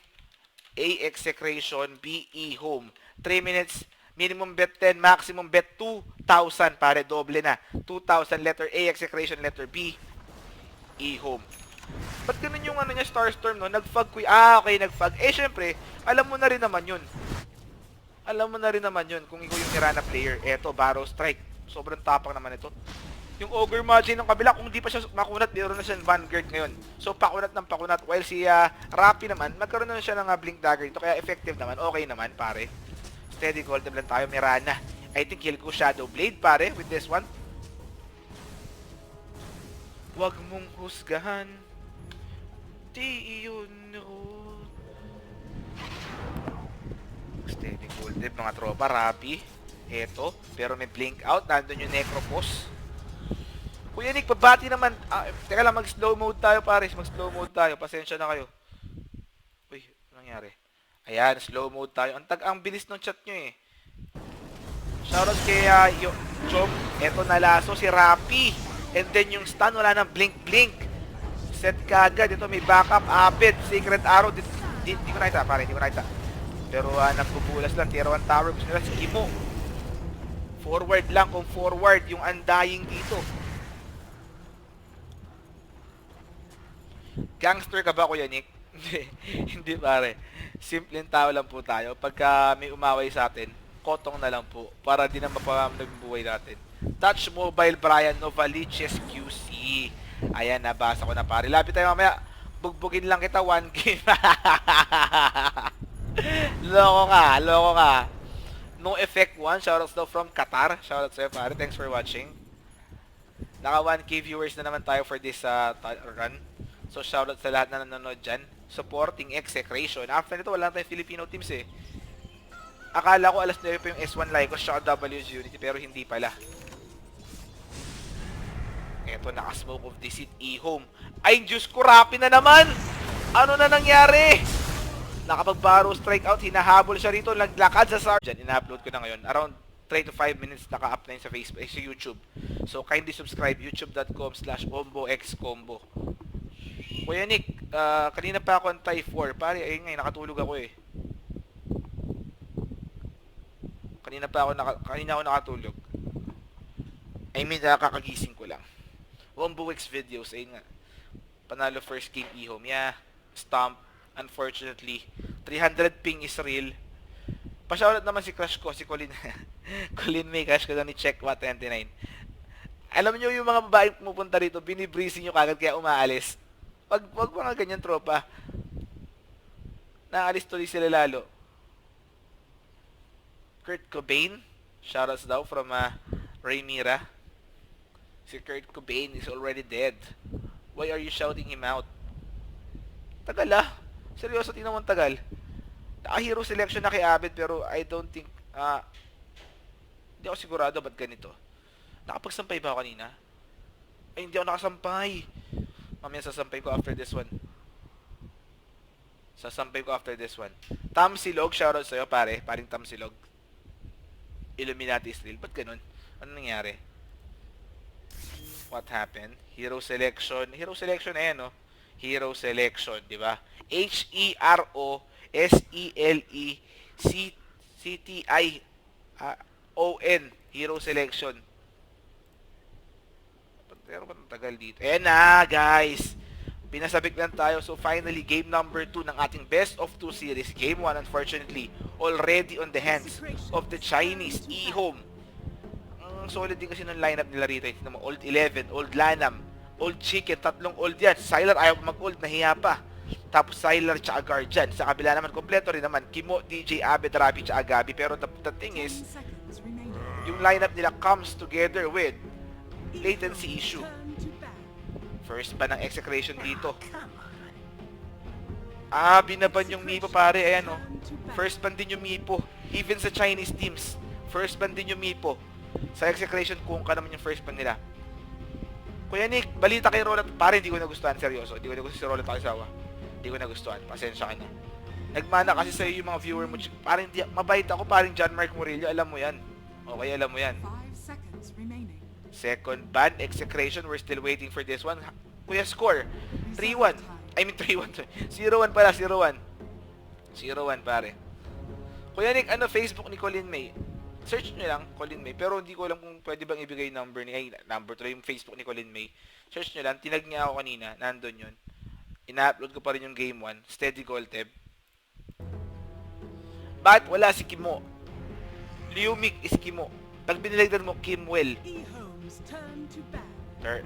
A, Execration. B, E-Home. 3 minutes. Minimum bet 10. Maximum bet 2,000. Pare, doble na. 2,000. Letter A, Execration. Letter B, E-Home. Ba't ganun yung niya, Starstorm, no? Nag-fog ko. Okay, nag-fog. Syempre, alam mo na rin naman yun. Kung ikaw yung Mirana player. Eto, Barrow Strike. Sobrang tapang naman ito. Yung Ogre Magi ng kabila, kung di pa siya makunat, meron na siya Vanguard ngayon. So, pakunat ng pakunat. While si Rappi naman, magkaroon na siya ng Blink Dagger dito. Kaya effective naman. Okay naman, pare. Steady golden lang tayo, Mirana. I think he'll go Shadow Blade, pare, with this one. Huwag mong husgahan. Di yun, no. Steady golden, mga tropa. Rappi. Eto. Pero may blink out. Nandun yung Necropos. Kuya Nick, pabati naman. Teka lang, mag-slow mode tayo, pares. Mag-slow mode tayo. Pasensya na kayo. Uy, ano nangyari? Ayan, slow mode tayo. Ang bilis ng chat nyo eh. Shoutout kay Chom. Eto nalaso si Rappi. And then yung stun, wala nang blink-blink. Set kagad. Ito may backup. Abed. Secret Arrow. Di ko nakita, pare. Di ko nakita. Pero nagpupulas lang. Tier 1 tower. Gusto nila si Imo. Forward lang. Kung forward yung undying dito. Gangster ka ba, Kuya Nick? Hindi pare. Simpleng tao lang po tayo. Pagka may umaway sa atin, kotong na lang po. Para di na mapamamag yung buhay natin. Touch Mobile Brian Novaliches QC. Ayan, nabasa ko na pare. Lapit tayo mamaya. Bugbugin lang kita 1 game. Loko ka. No Effect 1. Shoutouts daw from Qatar. Shoutouts sa'yo pare. Thanks for watching. Naka 1K viewers na naman tayo for this run. So shoutout sa lahat na nanonood dyan. Supporting Execration. After nito, wala na tayong Filipino teams eh. Akala ko alas 9 pa yung S1 Lycos at W's Unity, pero hindi pala. Eto, naka-smoke of deceit E-Home. Ay, Diyos ko, Rappi na naman! Ano na nangyari? Nakapag-Barrow Strike out, hinahabol siya rito, naglakad sa Sargent. Ina-upload ko na ngayon. Around 3 to 5 minutes naka-up na yun sa Facebook, sa YouTube. So, kindly subscribe, youtube.com/omboxcombo. Kuya Nick, kanina pa ako antay 4. Pare, ayun nga, nakatulog ako eh. Kanina ako nakatulog. I mean, nakakagising ko lang. Wombox videos, ayun nga. Panalo first game E-Home. Yeah, stomp. Unfortunately, 300 ping is real. Pa-shoutout naman si crush ko, si Colin. Colin May, crush ko lang ni Checkwa29. Alam nyo yung mga babaeng pumupunta rito, binibreezing nyo kagad kaya umaalis. Wag mga ganyan tropa. Naalis tuloy sila lalo. Kurt Cobain, shoutouts daw from Raymira. Si Kurt Cobain is already dead. Why are you shouting him out? Tagal Seryoso, tingnan mo tagal. Naka-hero selection na kay Abed pero I don't think, hindi ako sigurado ba't ganito. Nakapagsampay ba ako kanina? Ay, hindi ako nakasampay. Mamaya sasampay ko after this one. Tamsilog, shoutout sa'yo pare. Paring Tamsilog. Illuminati Israel. Ba't ganun? Ano nangyari? What happened? Hero selection. Hero selection, ayan no? Hero selection, di ba? HEROSELECTION. Hero selection. Pero ba't tagal dito? Ayan na, guys. Pinasabik lang tayo. So, finally, game number 2 ng ating best of 2 series. Game 1, unfortunately, already on the hands of the Chinese E-Home. Solid din kasi ng lineup nila rito. Old 11, Old Lanam, Old chicken, tatlong old yan. Sylar ayaw mag-old, nahiya pa. Tapos Sylar tsaka Guardian. Sa kabila naman, kompleto rin naman. Kimo, DJ, Abed, Rabi, tsaka Gabi. Pero the thing 10 is, seconds remaining. yung lineup nila comes together with latency issue. Turn to ban. First ban ng execration dito. Binaban yung Mipo pare. Ayan oh. First ban din yung Mipo. Even sa Chinese teams. First ban din yung Mipo. Sa execration kung ka naman yung first ban nila. Kuya Nick, balita kay Roland. Pare, hindi ko nagustuhan. Seryoso. Hindi ko nagustuhan si Roland Pakisawa. Hindi ko nagustuhan. Pasensya ka na. Nagmana kasi sa'yo yung mga viewer mo. Parang mabait ako. Parang John Mark Murillo. Alam mo yan. Okay, alam mo yan. 5 seconds remaining. Second ban, execration. We're still waiting for this one. Kuya, score. 3-1. I mean 3-1. 0-1 pala. 0-1. 0-1 pare. Kuya Nick, ano Facebook ni Colin May? Search nyo lang, Colin May. Pero hindi ko alam kung pwede bang ibigay number ni... Ay, number tuloy yung Facebook ni Colin May. Search nyo lang. Tinag niya ako kanina. Nandun yun. Ina-upload ko pa rin yung game 1. Steady Golteb. Bakit wala si Kimo? Liumik is Kimo. Pag binilagdan mo, Kimwell. E-Homes turn to ban.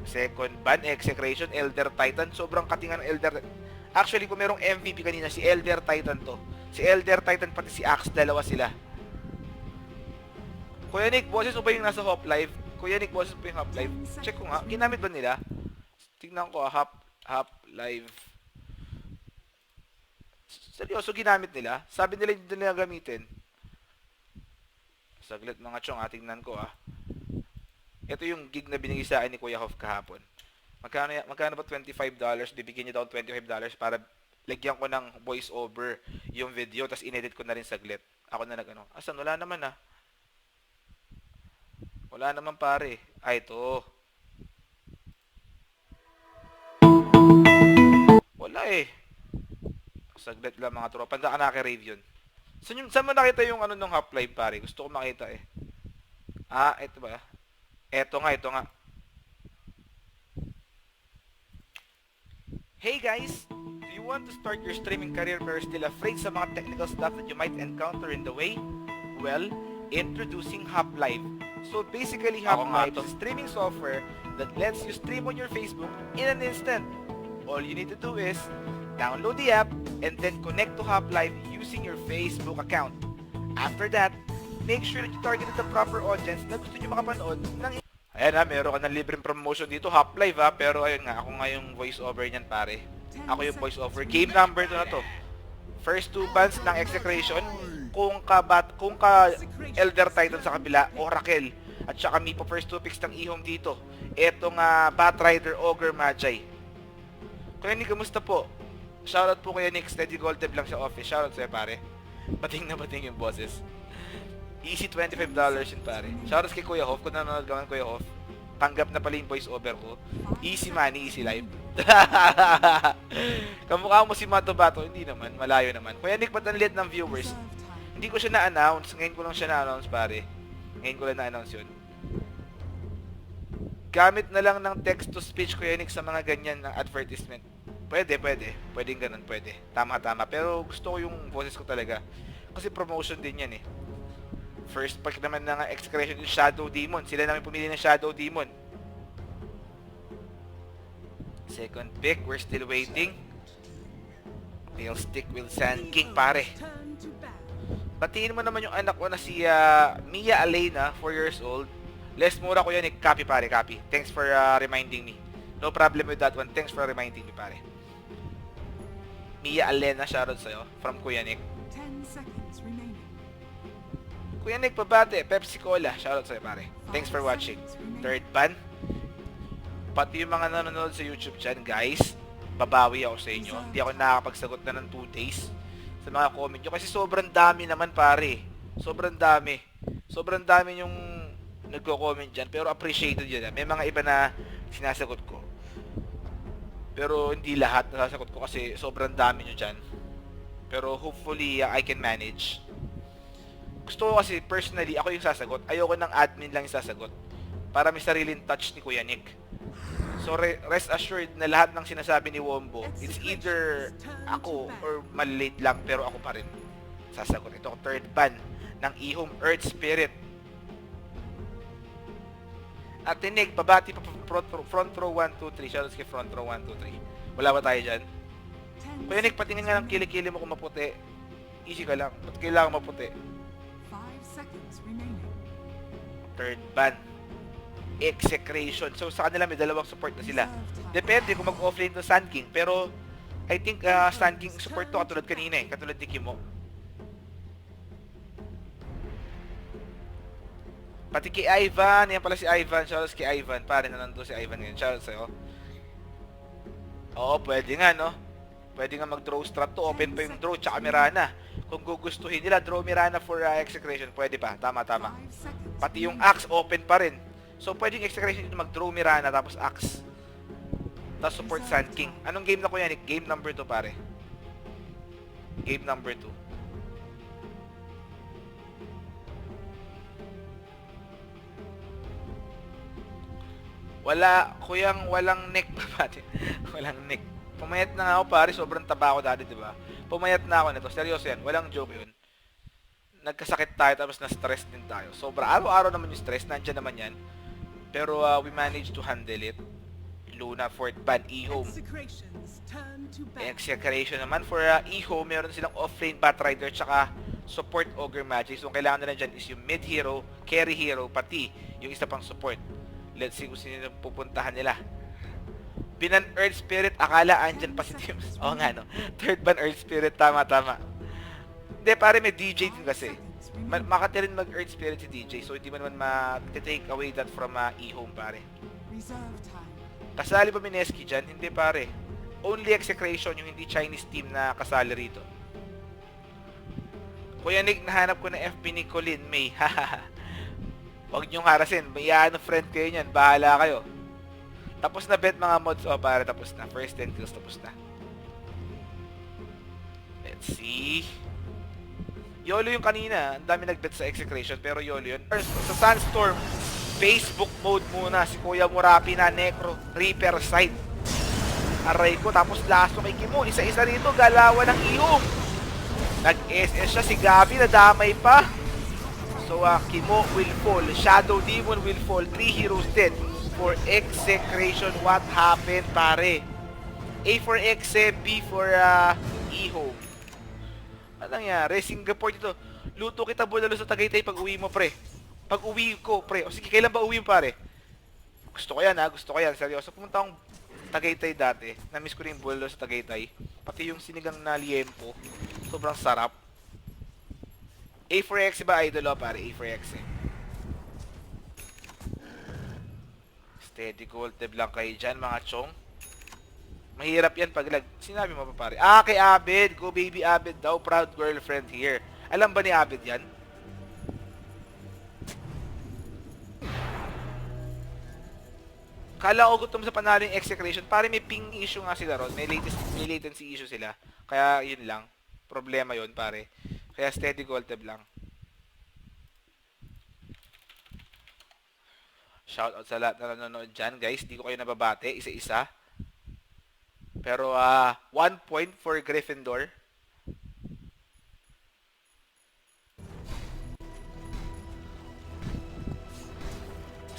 Second ban, execration, Elder Titan. Sobrang katingan ng Elder... Actually, kung merong MVP kanina, si Elder Titan to. Si Elder Titan pati si Axe, dalawa sila. Kuya Nick, boses mo ba yung nasa Hop Live? Kuya Nick, boses mo ba yung Hop Live? Check ko nga. Ginamit ba nila? Tingnan ko, Hop Live. Seryoso, ginamit nila? Sabi nila hindi nila gamitin. Saglit mga chong, tingnan ko Ito yung gig na binigay sa akin ni Kuya Hoff kahapon. Magkano ba $25? Bibigyan niya daw $25 para lagyan ko ng voice over yung video, tapos inedit ko na rin saglit. Ako na nag-ano. Asan? Wala naman Wala naman pare. Ito. Wala Saglit lang mga tropa. Panda ka naki-rave yun. Saan mo nakita yung ano nung Half Live pare? Gusto ko makita ito ba? Ito nga. Hey guys! Do you want to start your streaming career but are still afraid sa mga technical stuff that you might encounter in the way? Well, introducing Hop Live. So basically, Hop Live is a streaming software that lets you stream on your Facebook in an instant. All you need to do is download the app and then connect to Hop Live using your Facebook account. After that, make sure that you targeted the proper audience na gusto nyo makapanood ng... Ayan meron ka ng libreng promotion dito, Hop Live pero ayun nga, ako nga yung voice over niyan pare. Ako yung voice over. Game number 2 na to. First 2 bans ng execration, kung ka Elder Titan sa kabila, Oracle, at saka Mipo first 2 picks ng ihom dito. Etong Batrider, Ogre, Magi. Kuya Nick, kamusta po? Shoutout po kuya Nick, Steady Golteb lang sa office. Shoutout sa'yo pare. Bating na bating yung bosses. Easy $25 yun pare. Shoutout kay Kuya Hoff, kung nanonood ka man Kuya Hoff. Tanggap na pala yung voice over ko. Easy money, easy life. Kamukha mo si Mato Bato, hindi naman, malayo naman. Kuya Nick, ba't ang liit ng viewers? Hindi ko siya na-announce, ngayon ko lang siya na-announce pare. Ngayon ko lang na-announce yun. Gamit na lang ng text-to-speech Kuya Nick sa mga ganyan ng advertisement. Pwede. Pwedeng ganun, pwede. Tama. Pero gusto ko yung boses ko talaga. Kasi promotion din yan First pack naman ng execration yung Shadow Demon. Sila namin pumili ng Shadow Demon. Second pick, we're still waiting. Tail Stick will Sand King pare. Batiin mo naman yung anak ko na si Mia Alena, 4 years old. Less mura ko yan copy pare, copy. Thanks for reminding me. No problem with that one. Thanks for reminding me pare. Mia Alena, shoutout sa'yo. From Kuya Nick. 10 seconds remaining. Kuya Nick, pabate. Pepsi Cola. Shoutout sa'yo pare. Thanks for watching. Third ban. Pati yung mga nanonood sa YouTube dyan, guys, babawi ako sa inyo. Hindi ako nakakapagsagot na ng 2 days sa mga comment nyo. Kasi sobrang dami naman pare. Sobrang dami yung nagko-comment dyan. Pero appreciated yun. May mga iba na sinasagot ko. Pero hindi lahat nasasagot ko kasi sobrang dami nyo dyan. Pero hopefully, I can manage. Gusto ko kasi personally, ako yung sasagot. Ayoko ng admin lang yung sasagot. Para may sariling touch ni Kuya Nick. So rest assured na lahat ng sinasabi ni Wombo, it's either ako or malilate lang pero ako pa rin sasagot. Ito third ban ng ihong Earth Spirit. At Nick, babati pa front row 1, 2, 3. Shoutouts kay front row 1, 2, 3. Wala ba tayo dyan? 10 Kuya Nick, patingin nga ng kilikili mo kung maputi. Easy ka lang. Ba't kailangan maputi? 5 seconds remaining. Third ban. Execration. So sa kanila may dalawang support na sila. Depende kung mag-offlane to Sun King. Pero I think Sun King support to katulad kanina eh. Katulad ni Kimo. Pati kay Ivan. Yan pala si Ivan. Shoutouts kay Ivan. Pare na nandun si Ivan ngayon. Shoutouts sa'yo. Oo, pwede nga no. Pwede nga mag-draw strat to. Open pa yung draw tsaka Mirana. Kung gugustuhin nila, draw Mirana for execration. Pwede pa. Tama. 5 seconds. Pati yung axe open pa rin. So pwedeng execration dito mag-draw Mirana tapos axe. Tapos support Sun King. Anong game na ko yan? Game number 2 pare. Game number 2. Walang neck pa pati. Walang neck. Pumayat na nga ako pare, sobrang taba ako dati, di ba? Pumayat na ako nito. Seryoso yan, walang joke yun. Nagkasakit tayo tapos na-stress din tayo. Sobra araw-araw naman yung stress, nandiyan naman yan. Pero we managed to handle it. Luna, fourth ban, E-Home. Execrations turn to battle. Execration naman for E-Home, meron silang off-lane Batrider tsaka support Ogre Magic. So ang kailangan nila dyan is yung mid hero, carry hero, pati yung isa pang support. Let's see kung sino yung pupuntahan nila. Binan Earth Spirit, akala andyan pa si Team. Oo nga no. Third ban Earth Spirit, tama. Hindi pare, may DJ din kasi. Makati rin mag Earth Spirit si DJ. So hindi mo naman ma-take away that from E-Home pare. Reserve time. Kasali ba Mineski dyan? Hindi pare. Only Execration yung hindi Chinese team na kasali rito. Kuya Nick, nahanap ko na FB ni Colin May. Huwag niyong harasin. Mayaan friend kayo niyan. Bahala kayo. Tapos na bet mga mods. O pare, tapos na. First 10 kills, tapos na. Let's see. YOLO yung kanina. Ang dami nag-bet sa Execration. Pero YOLO yun. First, sa Sunstorm, Facebook mode muna. Si Kuya Murapi na Necro. Reaper side. Aray ko. Tapos laso kay Kimo. Isa-isa rito. Galawan ng E-Home. Nag-SS siya. Si Gabi nadamay pa. So, Kimo will fall. Shadow Demon will fall. 3 heroes dead. For Execration, what happened, pare? A for Exe, B for E-Home. Ano nangyari? Singapore dito. Luto kita bulalo sa Tagaytay pag uwi mo, pre. Pag uwi ko, pre. O sige, kailan ba uwi mo, pare? Gusto ko yan, Gusto ko yan. Seryoso. Pumunta akong Tagaytay dati. Na-miss ko rin yung bulalo sa Tagaytay. Pati yung sinigang na liempo. Sobrang sarap. A for Exe ba, idol, pare? A for Exe. Steady gold tab lang kayo dyan, mga chong. Mahirap yan pag sinabi mo pa pare. Kay Abed. Go baby Abed daw. Proud girlfriend here. Alam ba ni Abed yan? Kala ko gutom sa panalo yung Execration. Pare may ping issue nga sila ron. May latency issue sila. Kaya yun lang. Problema yun pare. Kaya steady gold tab lang. Shoutout sa lahat na nanonood dyan, guys. Di ko kayo nababate, isa-isa. Pero, 1 point for Gryffindor.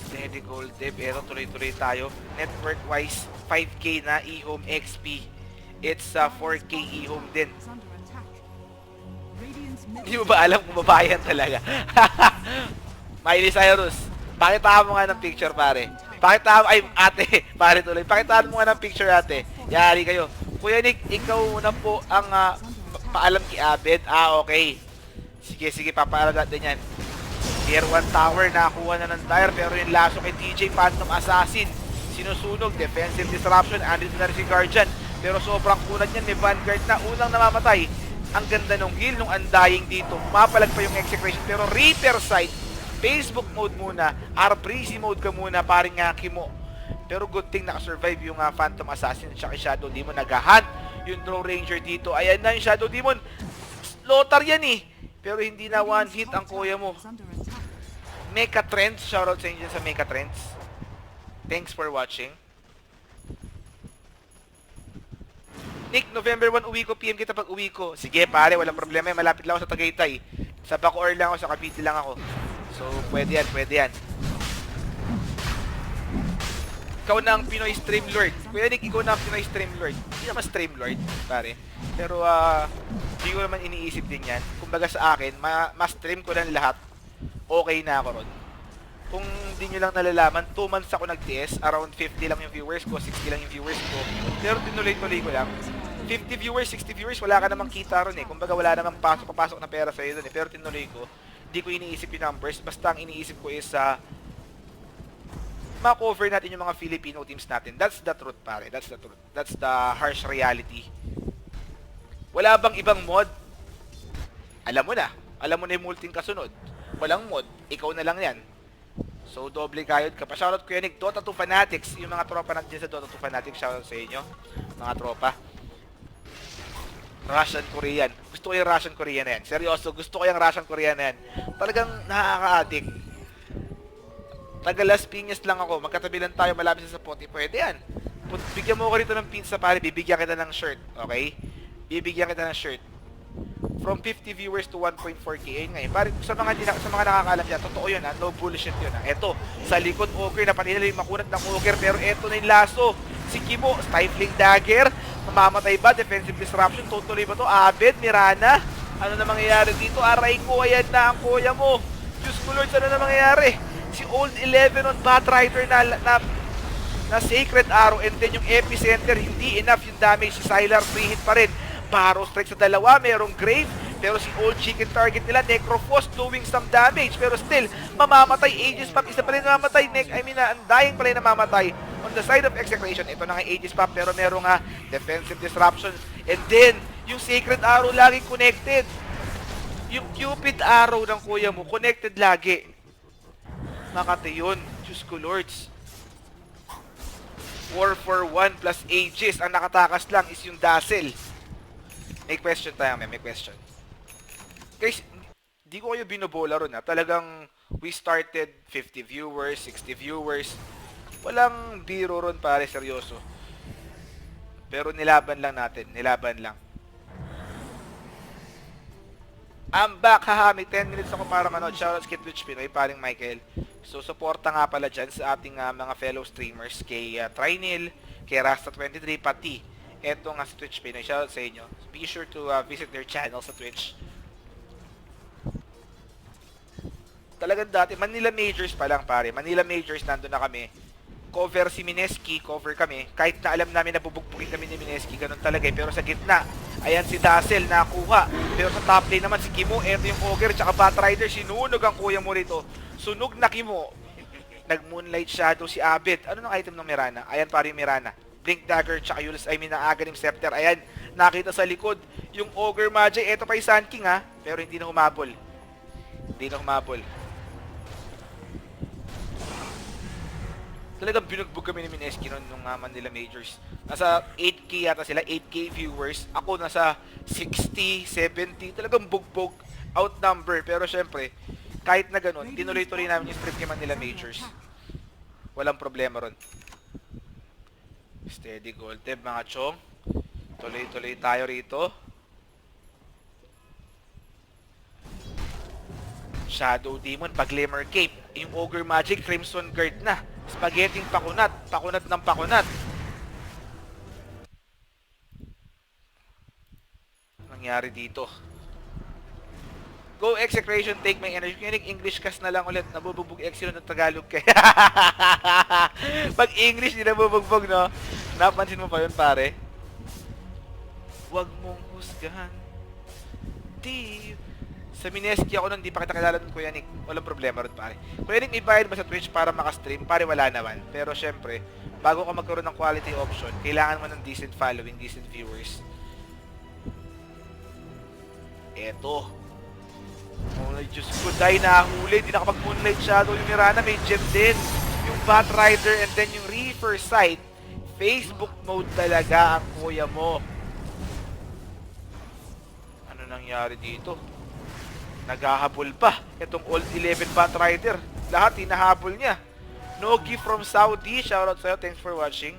Steady gold dip. Pero tuloy-tuloy tayo. Network-wise, 5K na E-Home XP. It's 4K E-Home din. Is under attack. Radiant's middle Hindi mo ba alam kung babayan talaga? Miley Cyrus. Pakitaan mo nga ng picture, pare. Pakitaan, ay, ate, pare tuloy. Pakitaan mo nga ng picture, ate. Yari kayo. Kuya Nick, ikaw na po ang paalam kay Abed. Okay. Sige, papaalam natin yan. Tier 1 tower, nakakuha na ng tire. Pero yung laso kay TJ, Phantom Assassin. Sinusunog, defensive disruption. Andito na rin si Guardian. Pero sobrang kunad yan, may Vanguard na. Unang namamatay. Ang ganda nung heal, nung undying dito. Mapalag pa yung Execration. Pero Reaper side, Facebook mode muna, Breezy mode ka muna, paring Kimo. Pero good thing nakasurvive yung Phantom Assassin at Shadow Demon. Nag-hunt yung Draw Ranger dito. Ayan na yung Shadow Demon. Slaughter yan eh. Pero hindi na one hit ang kuya mo. is under attack. Mecha Trends, shoutout sa inyo sa Mecha Trends. Thanks for watching. Nick, November 1 uwi ko, PM kita pag uwi ko. Sige pare, walang problema. Malapit lang ako sa Tagaytay. Sa Bacoor lang ako, sa Cavite lang ako. So, pwede yan. Ikaw na ang Pinoy Stream Lord. Kuya Nick, ikaw na ang Pinoy Stream Lord. Hindi naman Stream Lord, pare. Pero, hindi ko naman iniisip din yan. Kumbaga sa akin, ma-stream ko lang lahat. Okay na ako ron. Kung hindi nyo lang nalalaman, 2 months ako nag-TS. Around 50 lang yung viewers ko, 60 lang yung viewers ko. Pero tinuloy-tuloy ko lang. 50 viewers, 60 viewers, wala ka namang kita ron eh. Kumbaga wala namang papasok na pera sa'yo dun eh. Pero tinuloy ko. Hindi ko iniisip yung numbers. Basta ang iniisip ko is ma-cover natin yung mga Filipino teams natin. That's the truth, pare. That's the truth. That's the harsh reality. Wala bang ibang mod? Alam mo na. Alam mo na yung multing kasunod. Walang mod. Ikaw na lang yan. So, doble kayod ka pa. Shoutout Kuya Nick, Dota 2 Fanatics. Yung mga tropa natin sa Dota 2 Fanatics, shoutout sa inyo. Mga tropa. Russian Korean. Gusto ko yung Russian Korean na yan. Seryoso, gusto ko yung Russian Korean na yan. Talagang nakaka-addict. Taga Las Piñas lang ako. Magkatabi lang tayo, malapit sa Spotify. Pwede yan. Bigyan mo ko rito ng pizza, pare. Bibigyan kita ng shirt. Okay? Bibigyan kita ng shirt. From 50 viewers to 1.4k. Ayun nga eh. Pare, sa mga nakakaalam yan, totoo yun ha. No bullshit yun ha. Eto, sa likod ogre, napatay nila yung makunat ng ogre. Pero eto na yung laso. Si Kimo, stifling dagger. Mamamatay ba? Defensive disruption. Tutuloy ba to? Abed, Mirana. Ano na mangyayari dito? Aray ko, ayan na ang kuya mo. Diyos ko Lord, ano na mangyayari? Si Old 11 on Batrider na Sacred Arrow, and then yung Epicenter, hindi enough yung damage. Si Sylar, free hit pa rin. Barrow strike sa dalawa, merong Grave, pero si Old Chicken target nila, Necrophos doing some damage, pero still, mamamatay. Aegis Pop, isa pa rin mamamatay. Undying pala yung namamatay. On the side of Execration, ito na nga Aegis Pop, pero merong defensive disruption. And then, yung Sacred Arrow laging connected. Yung Cupid Arrow ng kuya mo, connected lagi. Makati yun. Diyos ko Lords. 4-4-1 plus Aegis. Ang nakatakas lang is yung Dazzle. May question tayo, may question. Guys, di ko kayo binobola ron ha. Talagang we started 50 viewers, 60 viewers. Walang biro ron pare, seryoso. Pero nilaban lang natin, nilaban lang. I'm back, haha. May 10 minutes ako para manood. Shoutouts kay Twitch Pinoy, paring Michael. So, suporta nga pala dyan sa ating mga fellow streamers. Kay Trinil, kay Rasta23, pati. Eto nga sa Twitch Pinoy. Shoutouts sa inyo. Be sure to visit their channel sa Twitch. Talagang dati, Manila Majors pa lang pare. Manila Majors, nandun na kami. Cover si Mineski, cover kami. Kahit na alam namin na bubugbugin kami ni Mineski, ganun talaga eh. Pero sa gitna, ayan si Dazzle, nakuha. Pero sa top lane naman si Kimo, eto yung Ogre, tsaka Batrider, sinunog ang kuya mo rito. Sunog na Kimo. Nag-Moonlight Shadow si Abed. Ano ng item ng Mirana? Ayan pare yung Mirana. Blink Dagger, tsaka Yulis, Aganim Scepter. Ayan, nakita sa likod. Yung Ogre Magi, eto pa yung Sun King ha. Pero hindi na humabol. Hindi na humabol. Talagang binugbog kami ni Mineski noon nung Manila Majors. Nasa 8k yata sila, 8k viewers. Ako nasa 60, 70. Talagang bugbog, outnumber. Pero syempre, kahit na ganun, tinuloy-tuloy namin yung stream kay Manila Majors. Walang problema ron. Steady gold tab mga chong. Tuloy-tuloy tayo rito. Shadow Demon, pag-Glimmer Cape. Yung Ogre Magic, Crimson Guard na. Spaghetti pakunat, pakunat ng pakunat. Nangyari dito. Go Execration, take my energy. Kinig English cast na lang ulit. Nabubugbog Execration ng Tagalog kay. Pag English, di nabubugbog, no? Napansin mo pa yun, pare? Huwag mong husgahan. Di... Sa Mineski ako nun, di pa kita kilala nun, Kuya Nick. Walang problema rin, pare. Kuya Nick, may bayad ba sa Twitch para makastream? Pare, wala naman. Pero syempre, bago ka magkaroon ng quality option, kailangan mo ng decent following, decent viewers. Eto. Oh, Diyos ko, dahil nahuli. Di nakapag-Moonlight Shadow yung Mirana. May gem din. Yung Batrider and then yung Reaper Sight. Facebook mode talaga ang kuya mo. Ano nangyari dito? Naghahabol pa. Itong Old 11 Batrider. Lahat hinahabol niya. Nogi from Saudi. Shoutout sa'yo. Thanks for watching.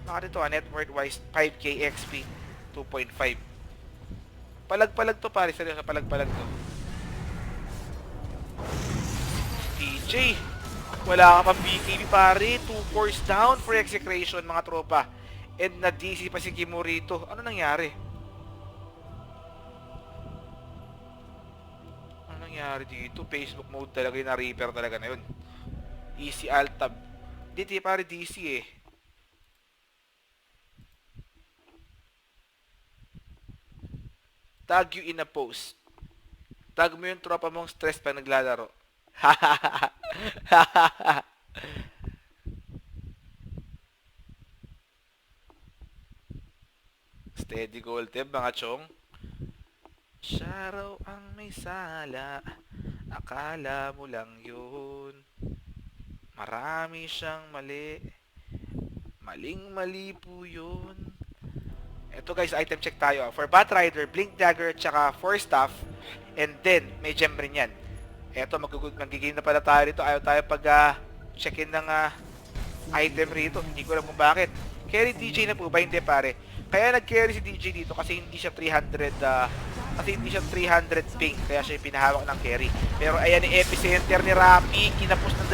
Naka dito net worth wise 5k XP. 2.5. Palag-palag to pare. Seryoso, palag-palag to. TJ. Wala ka pang BKB pare. 2 cores down for execration mga tropa. And na-DC pa si Kimo rito. Ano nangyari? Ano nangyari dito? Facebook mode talaga yung na-reaper talaga na yun. Easy alt tab. Dito pare DC eh. Tag you in a post. Tag mo yung tropa mong stress pag naglalaro. Steady goal tip mga chong. Siya raw ang may sala. Akala mo lang yun. Marami siyang mali. Maling-mali po yun. Ito guys, item check tayo. For Batrider, Blink Dagger, tsaka 4 staff. And then, may gem rin yan. Ito, magiging na pala tayo rito. Ayaw tayo pag check-in ng item rito. Hindi ko alam kung bakit. Carry DJ na po ba? Hindi pare. Kaya nag-carry si DJ dito kasi hindi siya 300 ping. Kaya siya yung pinahawak ng carry. Pero ayan yung epicenter ni Rapi. Kinapos ng